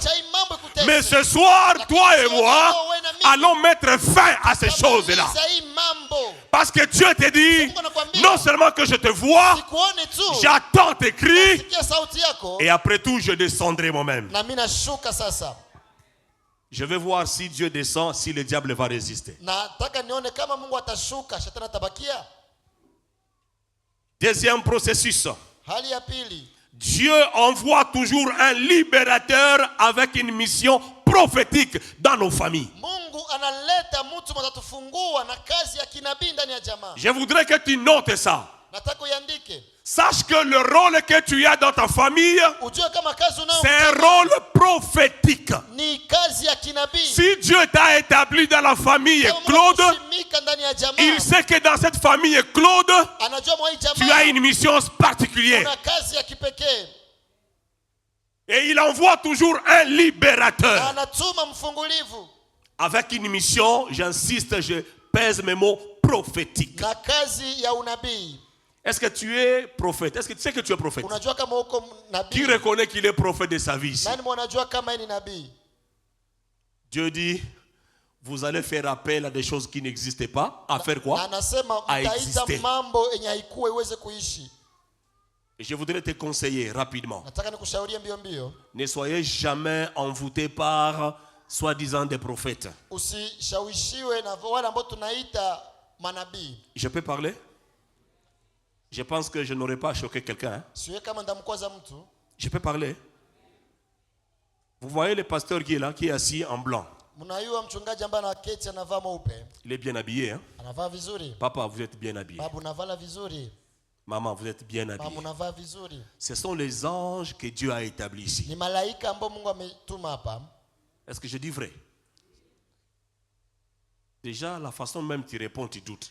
Mais ce soir, toi et moi, allons mettre fin à ces choses-là. Parce que Dieu te dit, non seulement que je te vois, j'attends tes cris, et après tout, je descendrai moi-même. Je vais voir si Dieu descend, si le diable va résister. Deuxième processus. Dieu envoie toujours un libérateur avec une mission prophétique dans nos familles. Je voudrais que tu notes ça. Sache que le rôle que tu as dans ta famille, c'est un rôle prophétique. Si Dieu t'a établi dans la famille Claude, il sait que dans cette famille Claude, tu as une mission particulière. Et il envoie toujours un libérateur. Avec une mission, j'insiste, je pèse mes mots, prophétique. Est-ce que tu es prophète? Est-ce que tu sais que tu es prophète? Qui reconnaît qu'il est prophète de sa vie ici? Dieu dit, vous allez faire appel à des choses qui n'existaient pas. À faire quoi? À exister. Et je voudrais te conseiller rapidement. Ne soyez jamais envoûté par soi-disant des prophètes. Je peux parler? Je pense que je n'aurais pas choqué quelqu'un. Hein? Je peux parler? Vous voyez le pasteur qui est là, qui est assis en blanc. Il est bien habillé. Hein? Papa, vous êtes bien habillé. Maman, vous êtes bien habillé. Ce sont les anges que Dieu a établis ici. Est-ce que je dis vrai? Déjà, la façon même tu réponds, tu doutes.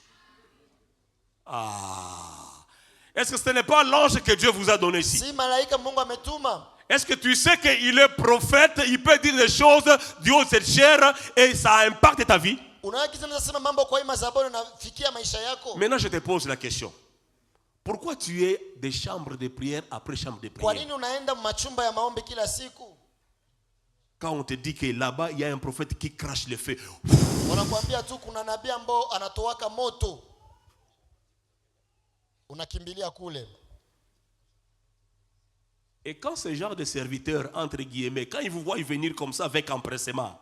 Est-ce que ce n'est pas l'ange que Dieu vous a donné ici? Est-ce que tu sais qu'il est prophète, il peut dire des choses du haut de cette chair et ça impacte ta vie? Maintenant, je te pose la question. Pourquoi tu es des chambres de prière après chambre de prière? Quand on te dit que là-bas, il y a un prophète qui crache le feu. Et quand ce genre de serviteurs, entre guillemets, quand ils vous voient venir comme ça avec empressement,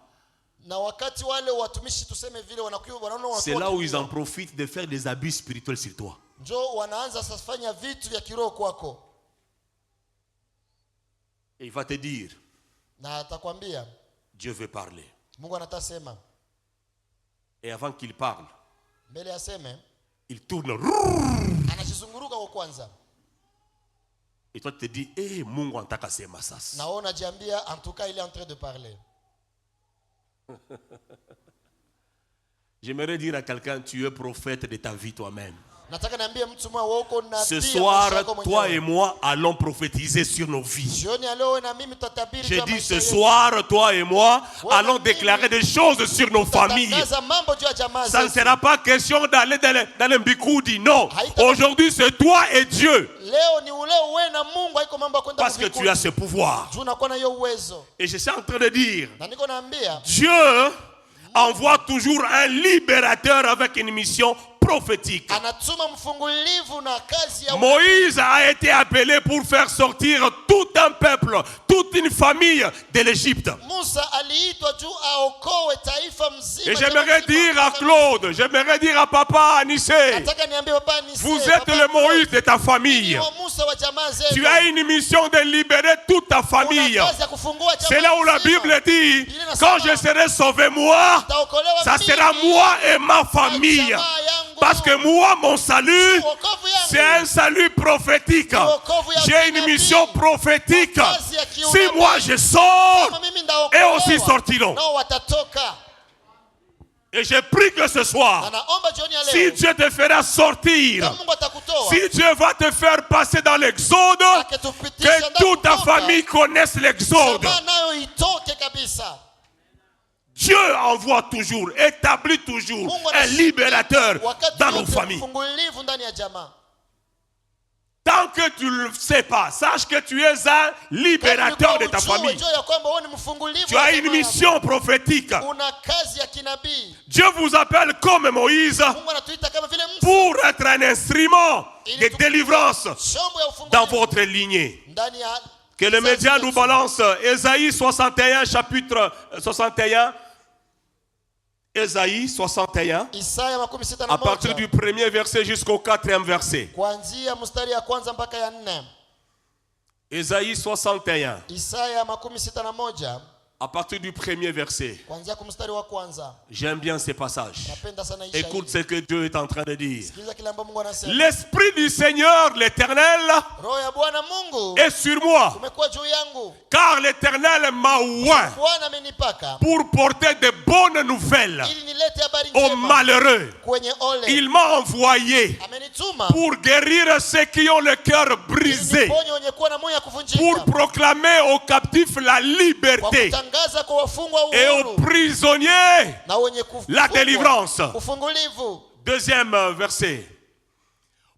c'est là où ils en profitent de faire des abus spirituels sur toi. Et il va te dire, Dieu veut parler. Et avant qu'il parle, il tourne. Et toi tu te dis, Mungu anataka sema sasa. En tout cas, il est en train de parler. J'aimerais dire à quelqu'un, tu es prophète de ta vie toi-même. Ce soir, toi et moi allons prophétiser sur nos vies. J'ai dit ce soir, toi et moi allons déclarer des choses sur nos familles. Ça ne sera pas question d'aller dans le Bikoudi, non. Aujourd'hui, c'est toi et Dieu. Parce que tu as ce pouvoir. Et je suis en train de dire, Dieu envoie toujours un libérateur avec une mission prophétique. Moïse a été appelé pour faire sortir tout un peuple, toute une famille de l'Égypte. Et j'aimerais dire à Claude, j'aimerais dire à papa Anissé, vous êtes le Moïse de ta famille. Tu as une mission de libérer toute ta famille. C'est là où la Bible dit, quand je serai sauvé moi, ça sera moi et ma famille. Parce que moi, mon salut, c'est un salut prophétique. J'ai une mission prophétique. Si moi je sors, eux aussi sortiront. Et je prie que ce soir, si Dieu te fera sortir, si Dieu va te faire passer dans l'exode, que toute ta famille connaisse l'exode. Dieu envoie toujours, établit toujours un libérateur dans nos familles. Tant que tu ne le sais pas, sache que tu es un libérateur de ta famille. Tu as une mission prophétique. Dieu vous appelle comme Moïse pour être un instrument de délivrance dans votre lignée. Que le média nous balance Ésaïe 61, chapitre 61. Ésaïe 61, à partir du premier verset jusqu'au 4e verset. Ésaïe 61, à partir du premier verset. J'aime bien ces passages. Écoute ce que Dieu est en train de dire. L'Esprit du Seigneur, l'Éternel, est sur moi. Car l'Éternel m'a oint pour porter de bonnes nouvelles aux malheureux. Il m'a envoyé pour guérir ceux qui ont le cœur brisé, pour proclamer aux captifs la liberté et aux prisonniers la délivrance. Deuxième verset.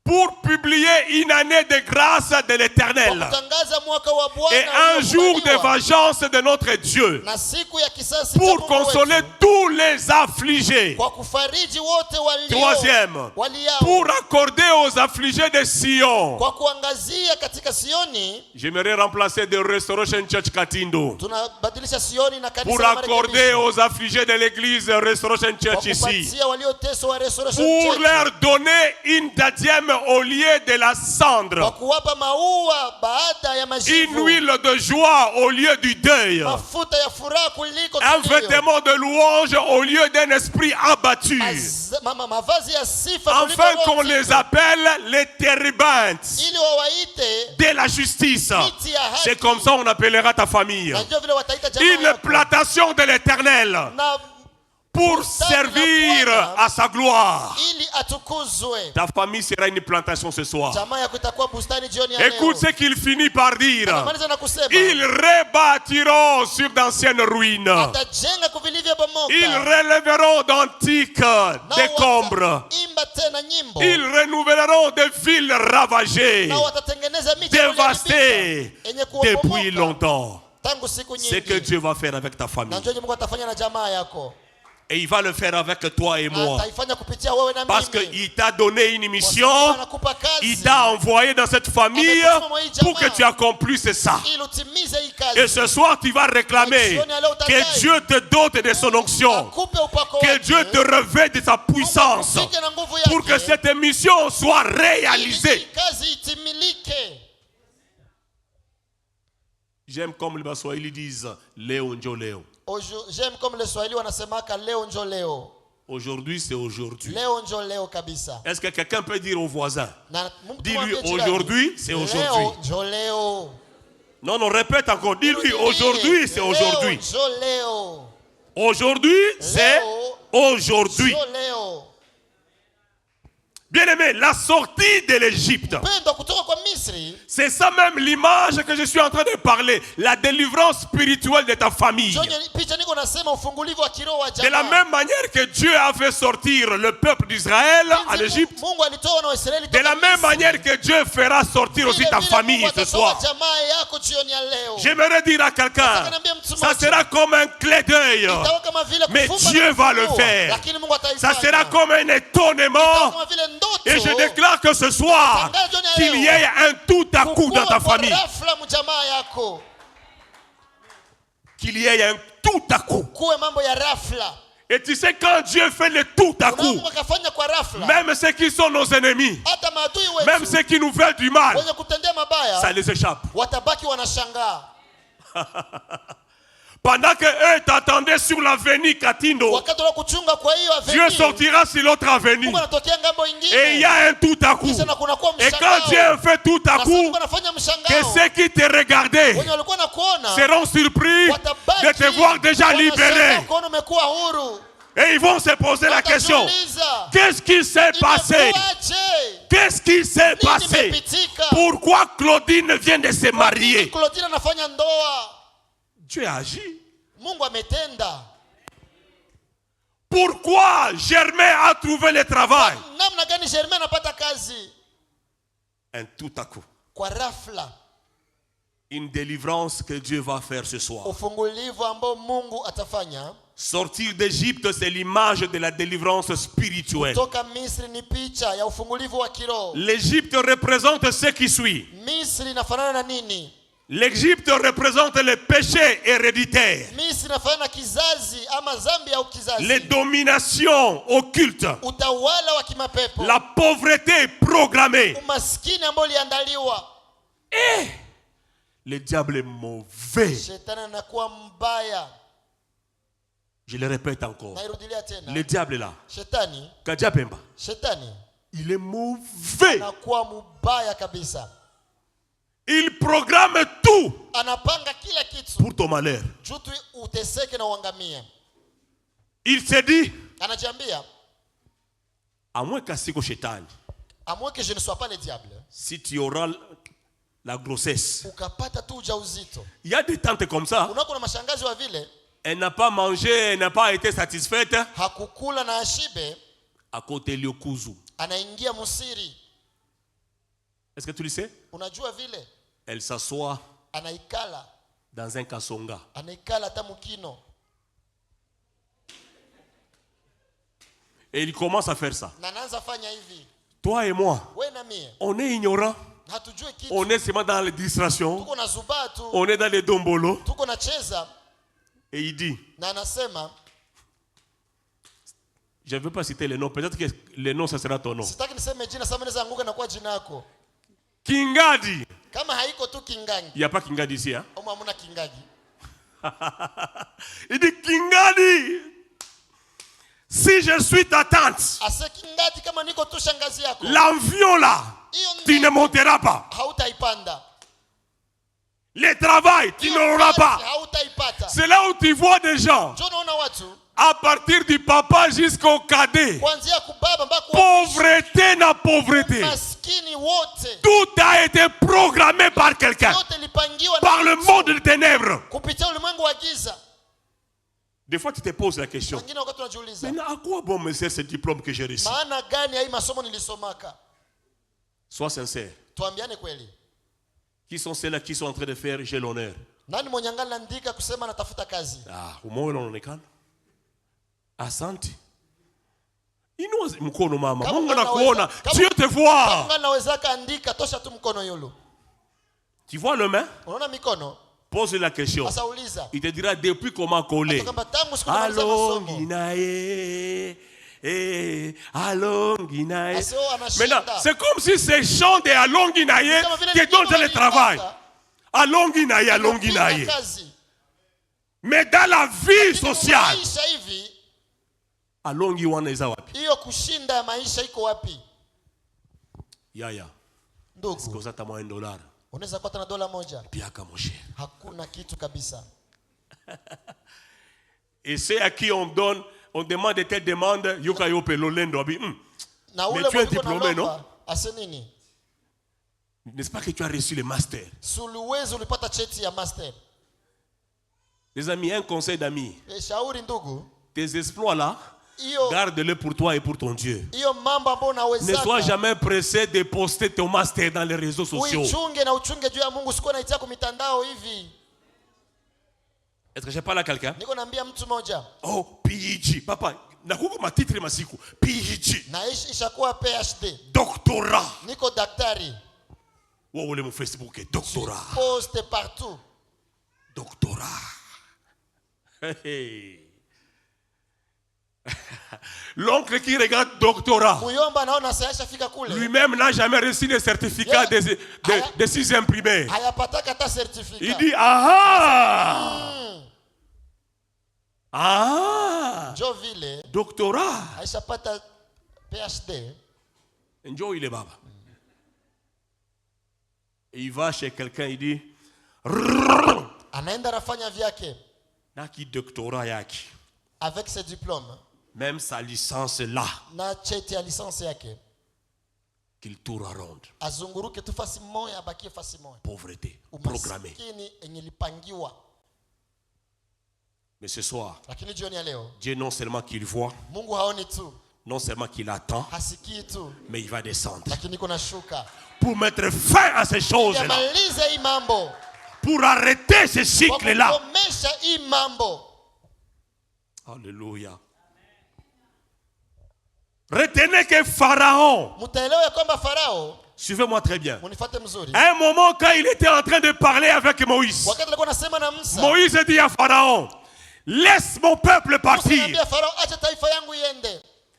Pour publier une année de grâce de l'Éternel et un jour de vengeance de notre Dieu, pour consoler tous les affligés. Troisième, pour accorder aux affligés de Sion. J'aimerais remplacer de Restoration Church Katindo pour accorder aux affligés de l'église Restoration Church ici, pour leur donner une deuxième au lieu de la cendre, une huile de joie au lieu du deuil, un vêtement de louange au lieu d'un esprit abattu, afin qu'on les appelle les térébintes de la justice. C'est comme ça on appellera ta famille. Une plantation de l'Éternel pour servir à sa gloire. ili atukuzwe. Ta famille sera une plantation ce soir. Jamaa yako itakuwa bustani jioni ya leo. Écoute ce qu'il finit par dire. Anamaliza na kusema, Ils rebâtiront sur d'anciennes ruines. atajenga kuvilivyobomoka. Ils relèveront d'antiques décombres. Imba tena nyimbo. Ils renouvelleront des villes ravagées, Na watatengeneza miji dévastées yenye kubomoka depuis longtemps. tangu siku nyingi. C'est que Dieu va faire avec ta famille. Na njoo Mungu atafanya na jamaa yako. Et il va le faire avec toi et moi. Ataifanya kupitia wewe na mimi. Parce qu'il t'a donné une mission. Anakupa kazi. Il t'a envoyé dans cette famille pour que tu accomplisses ça. Ili utimize hii kazi. Et ce soir, tu vas réclamer que Dieu te dote de son onction. Akupe upako Que wake. Dieu te revêt de sa puissance. Akupike na nguvu yake. Pour que cette mission soit réalisée. Ili kazi itimilike. J'aime comme les Baswahili disent, Léo njo Léo. J'aime comme les Swahili wanasemaka leo njo leo. Aujourd'hui, c'est aujourd'hui. Leo njo leo kabisa. Est-ce que quelqu'un peut dire au voisin? Dis-lui Dis-lui aujourd'hui, c'est aujourd'hui. Leo njo leo. Non, non, répète encore. Dis-lui aujourd'hui, c'est aujourd'hui. Leo njo leo. Aujourd'hui, c'est aujourd'hui. Njo leo. Bien-aimé, la sortie de l'Égypte. Pendo kutoka kwa Misri. C'est ça même l'image que je suis en train de parler. La délivrance spirituelle de ta famille. Picha niko nasema ufungulivu wa kiroho wa jamaa. De la même manière que Dieu a fait sortir le peuple d'Israël en Égypte. Mungu alitoa wana wa Israeli De la même manière que Dieu fera sortir aussi ta famille ce soir. Jamaa yako jioni ya leo. J'aimerais dire à quelqu'un, ça sera comme un clin d'œil. Itakuwa kama vile Mais kufumba Dieu na va le kufungua. faire. Lakini Mungu ataifanya. Ça sera comme un étonnement. Itakuwa kama vile ndoto. Et je déclare que ce soir, qu'il y ait un tout à coup dans ta famille. Rafla mu jamaa yako. Qu'il y ait un tout à coup. Kuwe mambo ya rafla. Et tu sais, quand Dieu fait le tout à coup, Mungu akafanya kwa rafla. même ceux qui sont nos ennemis, Hata maadui wetu. même ceux qui nous veulent du mal, Wenye kutendea mabaya. ça les échappe. Watabaki wanashangaa. Pendant que eux t'attendaient sur l'avenue Katindo, Wakati wa kuchunga kwa hiyo avenue. Dieu sortira sur l'autre avenue. Mungu anatokea ngambo ingine. Et il y a un tout à coup. Kisha na kunakuwa Et mshangao. quand Dieu fait tout à Na coup, Mungu anafanya mshangao. que ceux qui te regardaient Wenye walikuwa nakuona. seront surpris Watabaki. de te voir déjà libéré. Kuona umekuwa huru. Et ils vont se poser la question, Watajiuliza, qu'est-ce qui s'est passé? imekuwaje? Qu'est-ce qui s'est Nini passé? imepitika? Pourquoi Claudine vient de se marier? Claudine anafanya ndoa. Dieu a agi. Mungu ametenda. Pourquoi Germain a trouvé le travail? Namna gani Germain anapata kazi? Un tout à coup. Kwa rafla. Une délivrance que Dieu va faire ce soir. Ufungulivu ambao Mungu atafanya. Sortir d'Égypte, c'est l'image de la délivrance spirituelle. Toka Misri ni picha ya ufungulivu wa kiroho. L'Égypte représente ce qui suit. Misri inafanana na nini? L'Égypte représente le péché héréditaire. Misri inafanana na kizazi ama zambi au kizazi. Les dominations occultes. Utawala wa kimapepo. La pauvreté programmée. Umaskini ambao uliandaliwa. Le diable est mauvais. Shetani anakuwa mbaya. Je le répète encore. Nairudilia tena. Le diable est là. Shetani. Kadiapemba. Shetani. Il est mauvais. Anakuwa mbaya kabisa. Il programme tout Anapanga kila kitu. pour ton malheur. Jutu uteseke na uangamie. Il se dit, Anajiambia, à moins qu'à siko shetani, à moins que je ne sois pas le diable. si tu auras la grossesse. Ukapata tu ujauzito. Il y a des tantes comme ça. Unako na mashangazi wa vile. Elle n'a pas mangé, elle n'a pas été satisfaite. Hakukula na ashibe. À côté Liokuzu. Anaingia musiri. Est-ce que tu le sais? Unajua vile? Elle s'assoit Anaikala. dans un kasonga. Anaikala hata mukino. Et il commence à faire ça. Na anaanza fanya hivi. Toi et moi, Wewe na mie. on est ignorants. Hatujui kitu. On est seulement dans les distractions. Tuko na zuba tu. On est dans les dombolo. Tuko na cheza. Et il dit, Na anasema, je ne veux pas citer les noms. Peut-être que les noms, ça sera ton nom. sitaki niseme jina sababu inaweza anguka na kwa jina yako. Kingadi. Kama haiko tu Kingangi. Il n'y a pas Kingadi ici. Hein? Au hamuna Kingaji. Il dit, Kingadi, si je suis ta tante, Ase Kingaji kama niko tu shangazi yako. l'avion là, tu ne monteras pas. Hautaipanda. Le travail, tu n'auras pas. Hautaipata. C'est là où tu vois des gens. Njoo naona watu À partir du papa jusqu'au cadet. Pauvreté na pauvreté. Tout a été programmé par quelqu'un. Par le monde des ténèbres. Des fois tu te poses la question. Mais à quoi bon me sert ce diplôme que j'ai reçu? Sois sincère. Qui sont ceux-là qui sont en train de faire j'ai l'honneur? Ah, au moins on est calme. Asante. Mkono mama. Mungu anakuona. Dieu te voit. Tu vois le main? Pose la question. Il te dira depuis comment coller. Maintenant, c'est comme si ces chants de Alonginaye te donnent le travail. Alonginaye. Mais dans la vie sociale, Alongi wana eza wapi? Hiyo kushinda maisha iko wapi? Yaya. Ndugu. Est-ce que vous avez $1? Unaweza kupata na dola moja? Piaka mon cher. Hakuna kitu kabisa. Et c'est à qui on donne, on demande de telle demande, yoka yope lolendo abi. Mais tu es diplômé, non? Ase nini? N'est-ce pas que tu as reçu le master? Suluwezo ulipata cheti ya master. Les amis, un conseil d'amis. Shauri ndugu. Tes exploits là, garde-le pour toi et pour ton Dieu. Ne sois jamais pressé de poster ton master dans les réseaux sociaux. Est-ce que je parle à quelqu'un? Oh, PhD. Papa, nakuko matitre masiku. PhD. Doctorat. Niko daktari. Wo wole mon Facebook, doctorat. Poste partout. Doctorat. Hey. L'oncle qui regarde doctorat, lui-même n'a jamais reçu de certificat de 6e primaire. Il dit doctorat. Enjoy le baba. Et il va chez quelqu'un, il dit Naki doctorat yaki. Avec ses diplômes. Même sa licence là. Na cheti ya licence yake. Qu'il tourne ronde. Azunguruke tu fasi moja abakie fasi moja. Pauvreté programmée. Mais ce soir, Dieu non seulement qu'il voit, Mungu haoni tu, non seulement qu'il attend, hasikii tu, mais il va descendre. Lakini kuna shuka. Pour mettre fin à ces choses-là. Pour arrêter ce cycle-là. Alléluia. Retenez que Pharaon, suivez-moi très bien. À un moment quand il était en train de parler avec Moïse, Moïse dit à Pharaon, laisse mon peuple partir.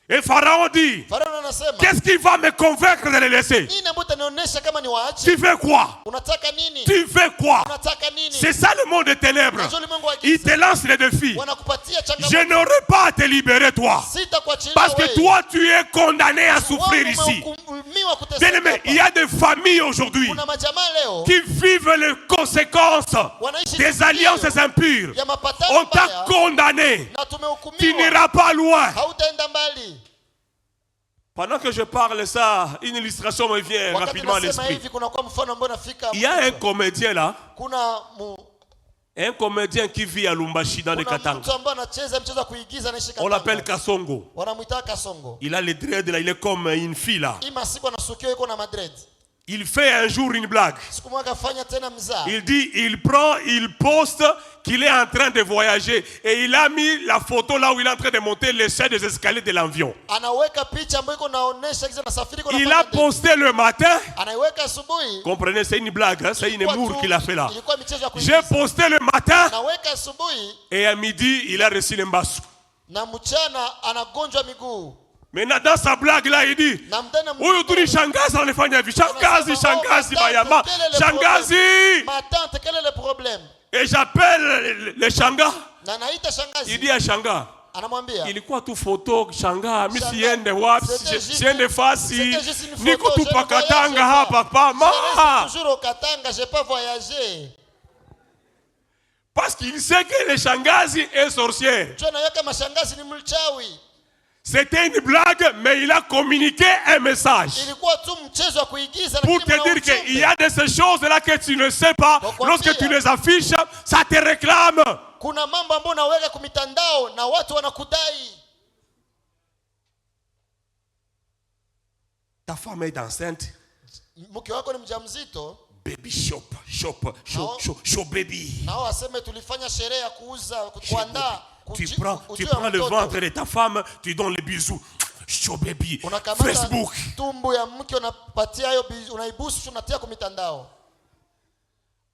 Et Pharaon dit, qu'est-ce qui va me convaincre de les laisser? Tu veux quoi? Tu veux quoi? C'est ça le monde des ténèbres. Il te lance les défis. Je n'aurai pas à te libérer toi. Parce que toi tu es condamné à souffrir ici. Bien-aimé, il y a des familles aujourd'hui qui vivent les conséquences des alliances impures. On t'a condamné. Tu n'iras pas loin. Pendant que je parle ça, une illustration me vient rapidement à l'esprit. Il y a un comédien là. Un comédien qui vit à Lumbashi dans les Katanga. On l'appelle Kasongo. Il a les dreads là, il est comme une fille là. Il fait un jour une blague. Il dit, il poste qu'il est en train de voyager et il a mis la photo là où il est en train de monter l'échelle des escaliers de l'avion. Il a posté le matin. Comprenez, c'est une blague, hein? C'est une humour qu'il a fait là. J'ai posté le matin et à midi, il a reçu l'embassou. Maintenant dans sa blague là il dit huyu tu ni shangazi anafanya hivi shangazi bayama shangazi et j'appelle le shanga il dit à shanga ilikuwa tu photo shanga mimi siende wapi siende fasi niko tu pakatanga hapa mama Parce qu'il sait que les shangazi est sorcière. C'était une blague, mais il a communiqué un message. Pour te dire qu'il y a de ces choses-là que tu ne sais pas. Lorsque tu les affiches, ça te réclame. Ta femme est enceinte. Baby shop baby. Tu prends le ventre de ta femme, tu donnes les bisous. Show baby. Facebook.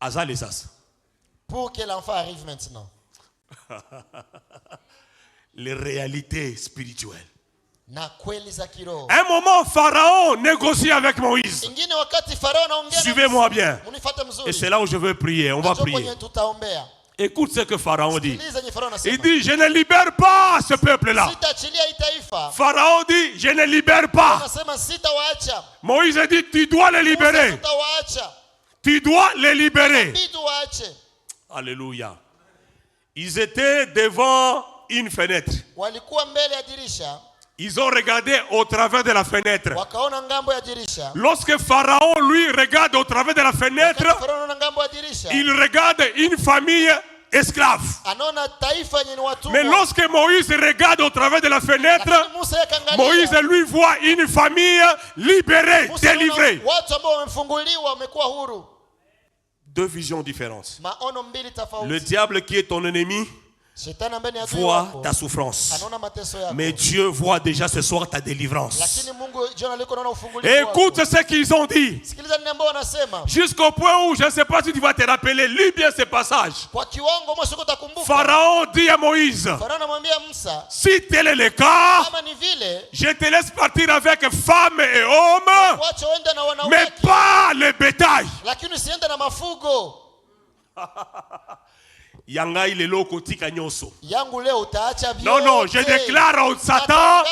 Azalesas. Pour que l'enfant arrive maintenant. Les réalités spirituelles. Un moment, Pharaon négocie avec Moïse. Suivez-moi bien. Et c'est là où je veux prier. On va prier. Écoute ce que Pharaon dit. Il dit, je ne libère pas ce peuple-là. Pharaon dit, je ne libère pas. Moïse dit, tu dois les libérer. Tu dois les libérer. Alléluia. Ils étaient devant une fenêtre. Ils ont regardé au travers de la fenêtre. Lorsque Pharaon, lui, regarde au travers de la fenêtre, il regarde une famille esclave. Mais lorsque Moïse regarde au travers de la fenêtre, Moïse, lui, voit une famille libérée, délivrée. Deux visions différentes. Le diable qui est ton ennemi voit ta souffrance. Mais Dieu voit déjà ce soir ta délivrance. Écoute ce qu'ils ont dit. Jusqu'au point où je ne sais pas si tu vas te rappeler. Lis bien ce passage. Pharaon dit à Moïse, si tel est le cas, je te laisse partir avec femmes et hommes, mais pas le bétail. Yangai lelo kotika nyoso. Non, je déclare au Satan,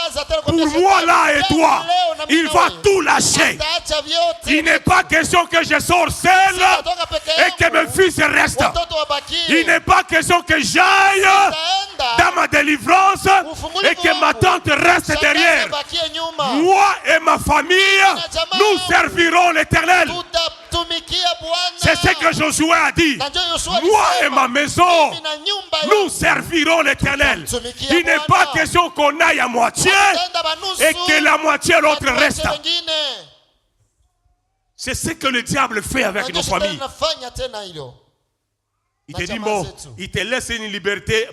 pour moi là et toi, il va tout lâcher. Il n'est pas question que je sorte seul et que mes fils restent. Il n'est pas question que j'aille dans ma délivrance et que ma tante reste derrière. Moi et ma famille, nous servirons l'Éternel. C'est ce que Josué a dit. Moi et ma maison, nous servirons l'Éternel. Il n'est pas question qu'on aille à moitié et que la moitié l'autre reste. C'est ce que le diable fait avec nos familles. Il te dit, bon, il te laisse une liberté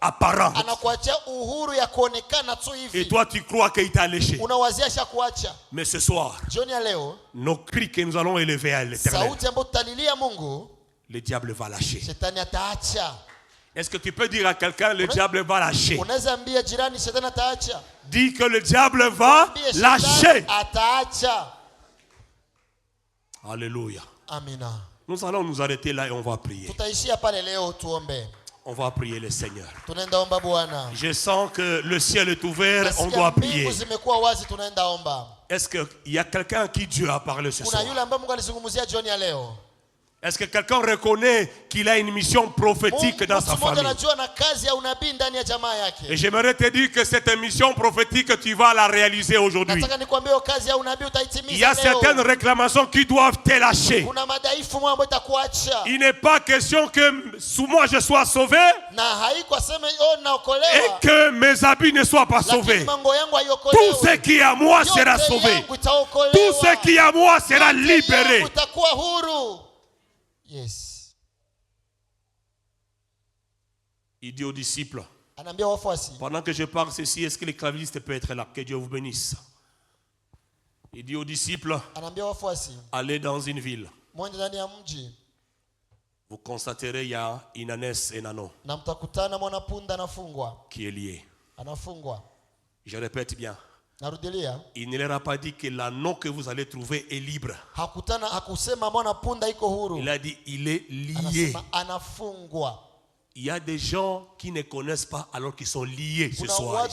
apparente. Et toi tu crois qu'il t'a léché. Mais ce soir, nos cris que nous allons élever à l'Éternel, le diable va lâcher. Est-ce que tu peux dire à quelqu'un, le diable va lâcher? Dis que le diable va lâcher. Alléluia. Nous allons nous arrêter là et on va prier. On va prier le Seigneur. Je sens que le ciel est ouvert, on doit prier. Est-ce qu'il y a quelqu'un à qui Dieu a parlé ce soir? Est-ce que quelqu'un reconnaît qu'il a une mission prophétique dans sa famille? Et j'aimerais te dire que cette mission prophétique, tu vas la réaliser aujourd'hui. Il y a certaines réclamations qui doivent te lâcher. Il n'est pas question que moi je sois sauvé et que mes habits ne soient pas sauvés. Tout ce qui est à moi sera sauvé. Tout ce qui est à moi sera libéré. Yes. Il dit aux disciples, pendant que je parle ceci, est-ce que les clavistes peuvent être là? Que Dieu vous bénisse. Il dit aux disciples, allez dans une ville. Vous constaterez il y a une ânesse et un ânon qui est lié. Je répète bien. Il ne leur a pas dit que l'anneau que vous allez trouver est libre. Il a dit il est lié. Il y a des gens qui ne connaissent pas alors qu'ils sont liés ce soir.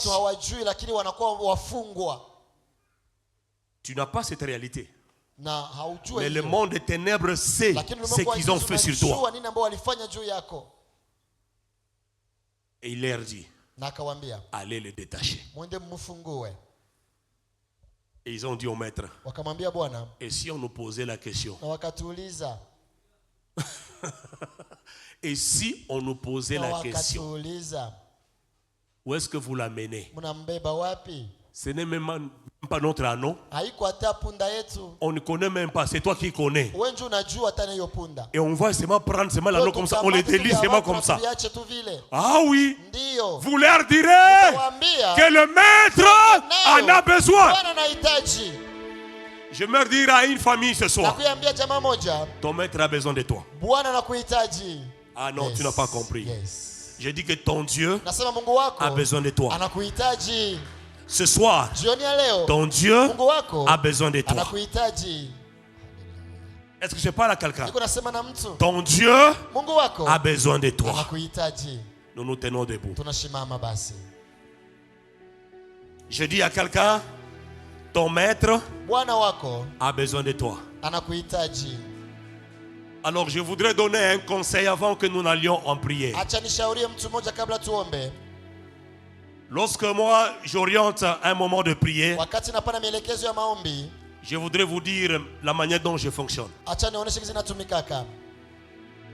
Tu n'as pas cette réalité. Mais le monde des ténèbres sait ce qu'ils ont fait sur toi. Et il leur dit, na akawaambia, allez les détacher. mwende mfungue. Et ils ont dit au maître, Wakamwambia Bwana, et si on nous posait la question, na wakatuuliza, et si on nous posait la question, où est-ce que vous l'amenez? mnambeba wapi? Ce n'est même pas notre anneau. Haiko hata punda yetu. On ne connaît même pas, c'est toi qui connais. Wewe ndio unajua hata hiyo punda. Et on va seulement prendre seulement l'anneau comme ça, on les délie seulement comme ça. Ah oui, Ndio. vous leur direz que le maître en a besoin. Bwana anahitaji. Je me dire à une famille ce soir, Nakuambia jamaa moja, ton maître a besoin de toi. Bwana anakuhitaji. Ah non, tu n'as pas compris. Yes. Je dis que ton Dieu Nasema Mungu wako a besoin de toi. Anakuhitaji. Ce soir, Jioni ya leo, ton Dieu Mungu wako a besoin de toi. Anakuhitaji. Est-ce que je parle à quelqu'un? Niko nasema na mtu. Ton Dieu Mungu wako a besoin de toi. Anakuhitaji. Nous nous tenons debout. Tunashimama basi. Je dis à quelqu'un, ton maître Bwana wako a besoin de toi. Anakuhitaji. Alors je voudrais donner un conseil avant que nous n'allions en prière. Acha nishaurie mtu mmoja kabla tuombe. Lorsque moi j'oriente un moment de prière, Wakati napana mielekezo ya maombi, je voudrais vous dire la manière dont je fonctionne. acha nionyeshe kizi natumikaka.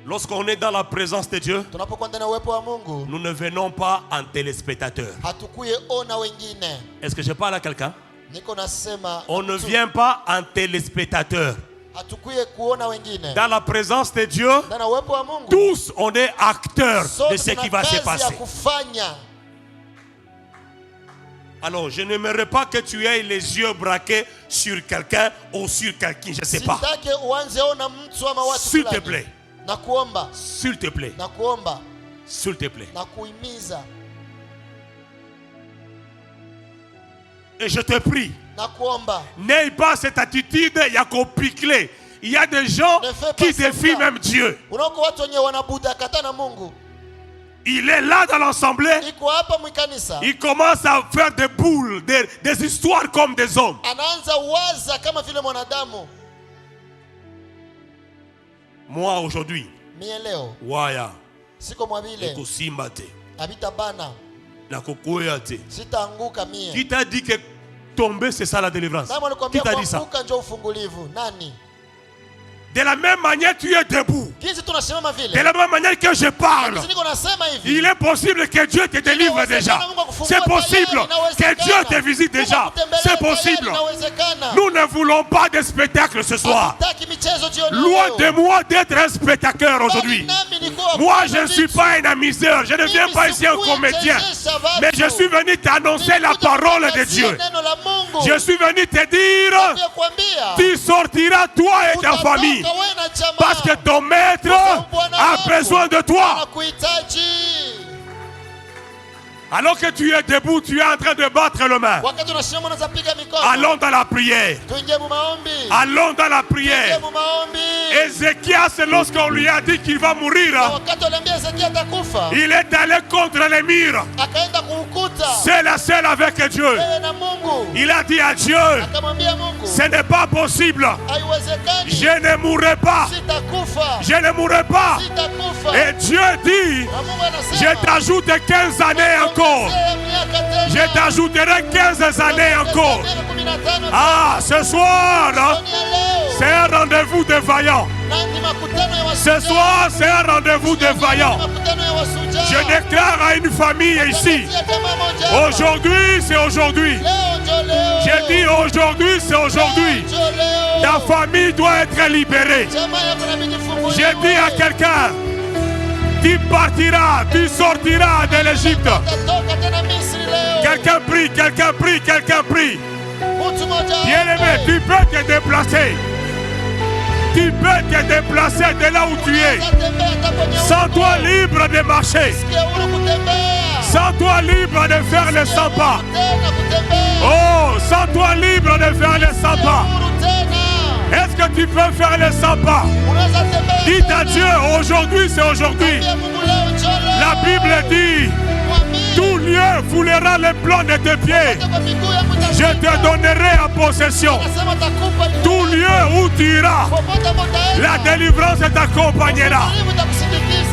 Lorsqu'on est dans la présence de Dieu, Tunapokuwa ndani ya uwepo wa Mungu, nous ne venons pas en téléspectateur. hatukuye ona wengine. Est-ce que je parle à quelqu'un? Niko nasema On ne vient pas en téléspectateur. hatukuye kuona wengine. Dans la présence de Dieu, Ndani ya uwepo wa Mungu, tous on est acteurs de ce qui va se ya passer. kufanya. Alors, je n'aimerais pas que tu aies les yeux braqués sur quelqu'un ou sur quelqu'un, je ne sais pas. Sitake uanze ona mtu ama watu S'il te fulani. plaît, Nakuomba, s'il te plaît, nakuomba, s'il te plaît. nakuhimiza, Et je te prie, nakuomba. n'aie pas cette attitude, il y a qu'au picler. Il y a des gens Ne fais pas qui ça. défient même Dieu. Unaoko watu wenye wanabuda kata na Mungu. Il est là dans l'assemblée, Iko hapa mwikanisa. il commence à faire des boules, des histoires comme des hommes. Anaanza waza kama vile mwanadamu. Moi aujourd'hui, Mie leo waya, siko mwabile, ekusimba te, habita bana, nakokoya te. sitaanguka mie. Qui t'a dit que tomber c'est ça la délivrance? Nani Qui alikwambia t'a dit ça? kuanguka ndio ufungulivu? Nani? De la même manière tu es debout. Jinsi tunasimama De vile. la même manière que je parle, Jinsi niko nasema hivi. il est possible que Dieu te délivre déjà. C'est possible que Dieu te visite déjà. C'est possible. Nous ne voulons pas de spectacle ce soir. Loin de moi d'être un spectateur aujourd'hui. Moi, je ne suis pas un amuseur. Je ne viens pas ici un comédien. Mais je suis venu t'annoncer la parole de Dieu. Je suis venu te dire, tu sortiras toi et ta famille. Parce que ton maître a besoin de toi. Alors que tu es debout, tu es en train de battre le main. Allons dans la prière. Allons dans la prière. Ézéchias, lorsqu'on lui a dit qu'il va mourir, il est allé contre les murs. Seul à seul avec Dieu. Il a dit à Dieu, ce n'est pas possible. Je ne mourrai pas. Je ne mourrai pas. Et Dieu dit, je t'ajoute 15 années encore. Je t'ajouterai 15 années encore. Ah, ce soir, c'est un rendez-vous de vaillants. Ce soir, c'est un rendez-vous de vaillants. Je déclare à une famille ici, aujourd'hui, c'est aujourd'hui. J'ai dit aujourd'hui, c'est aujourd'hui. Ta famille doit être libérée. J'ai dit à quelqu'un, tu partiras, tu sortiras de l'Égypte. Quelqu'un prie, quelqu'un prie, quelqu'un prie. Bien-aimé, tu peux te déplacer. Tu peux te déplacer de là où tu es. Sens-toi libre de marcher. Sens-toi libre de faire les 100 pas. Oh, sens-toi libre de faire les 100 pas. Est-ce que tu peux faire les 100 pas? Dites à Dieu, aujourd'hui c'est aujourd'hui. La Bible dit, tout lieu foulera les plans de tes pieds. Je te donnerai en possession. Tout lieu où tu iras, la délivrance t'accompagnera.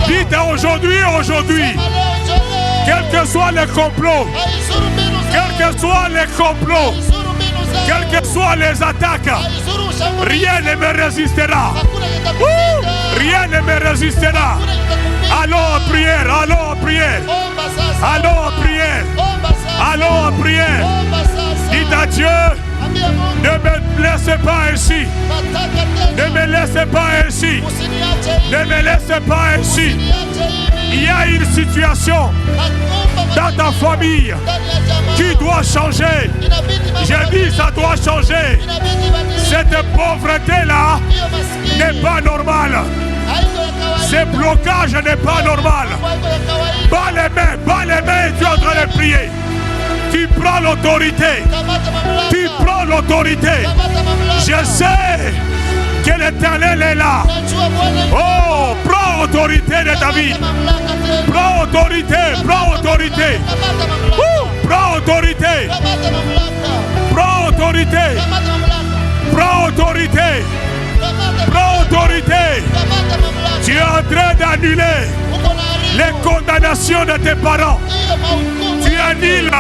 Dites aujourd'hui, aujourd'hui, Quels que soient les complots, quels que soient les complots, quelles que soient les attaques, rien ne me résistera. Rien ne me résistera. Allons en prière, allons en prière. Allons en prière. Allons en prière. Dites à Dieu, ne me laissez pas ainsi. Ne me laissez pas ainsi. Ne me laissez pas ainsi. Il y a une situation dans ta famille qui doit changer. J'ai dit ça doit changer. Cette pauvreté-là n'est pas normale. Ce blocage n'est pas normal. Bas les mains et tu es en train de prier. Tu prends l'autorité. Tu prends l'autorité. Je sais que l'Éternel est là. Oh, prends autorité de ta vie. Prends autorité, prends autorité. Prends autorité. Prends autorité. Prends autorité. Prends autorité. Tu es en train d'annuler les condamnations de tes parents. Tu annules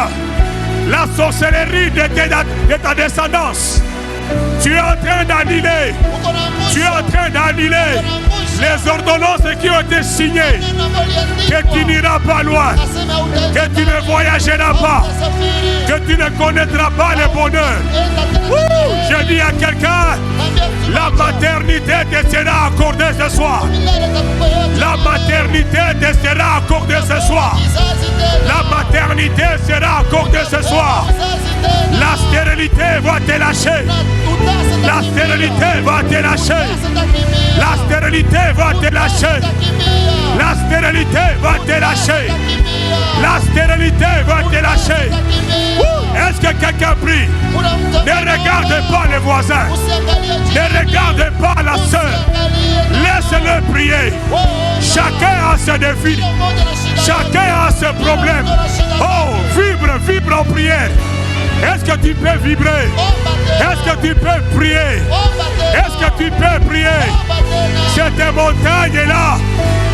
la sorcellerie de ta descendance. Tu es en train d'annuler. Tu es en train d'annuler les ordonnances qui ont été signées. Que tu n'iras pas loin. Que tu ne voyageras pas. Que tu ne connaîtras pas le bonheur. Je dis à quelqu'un, la maternité te sera accordée ce soir. La maternité te sera accordée ce soir. La maternité sera accordée ce soir. La stérilité va te lâcher. La stérilité va te lâcher. La stérilité va te lâcher. La stérilité va te lâcher. La stérilité va te lâcher. Est-ce que quelqu'un prie? Ne regardez pas les voisins. Ne regardez pas la sœur. Laisse-le prier. Chacun a ses défis. Chacun a ses problèmes. Oh, vibre en prière. Est-ce que tu peux vibrer? Est-ce que tu peux prier? Est-ce que tu peux prier? Cette montagne-là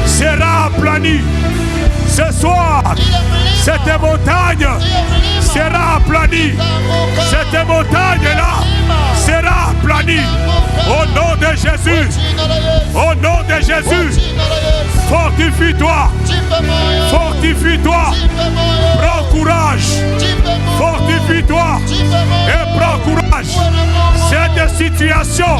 sera aplanie. Ce soir, cette montagne sera aplanie. Cette montagne-là sera aplanie. Au nom de Jésus. Au nom de Jésus. Fortifie-toi. Fortifie-toi. Prends courage. Fortifie-toi et prends courage. Cette situation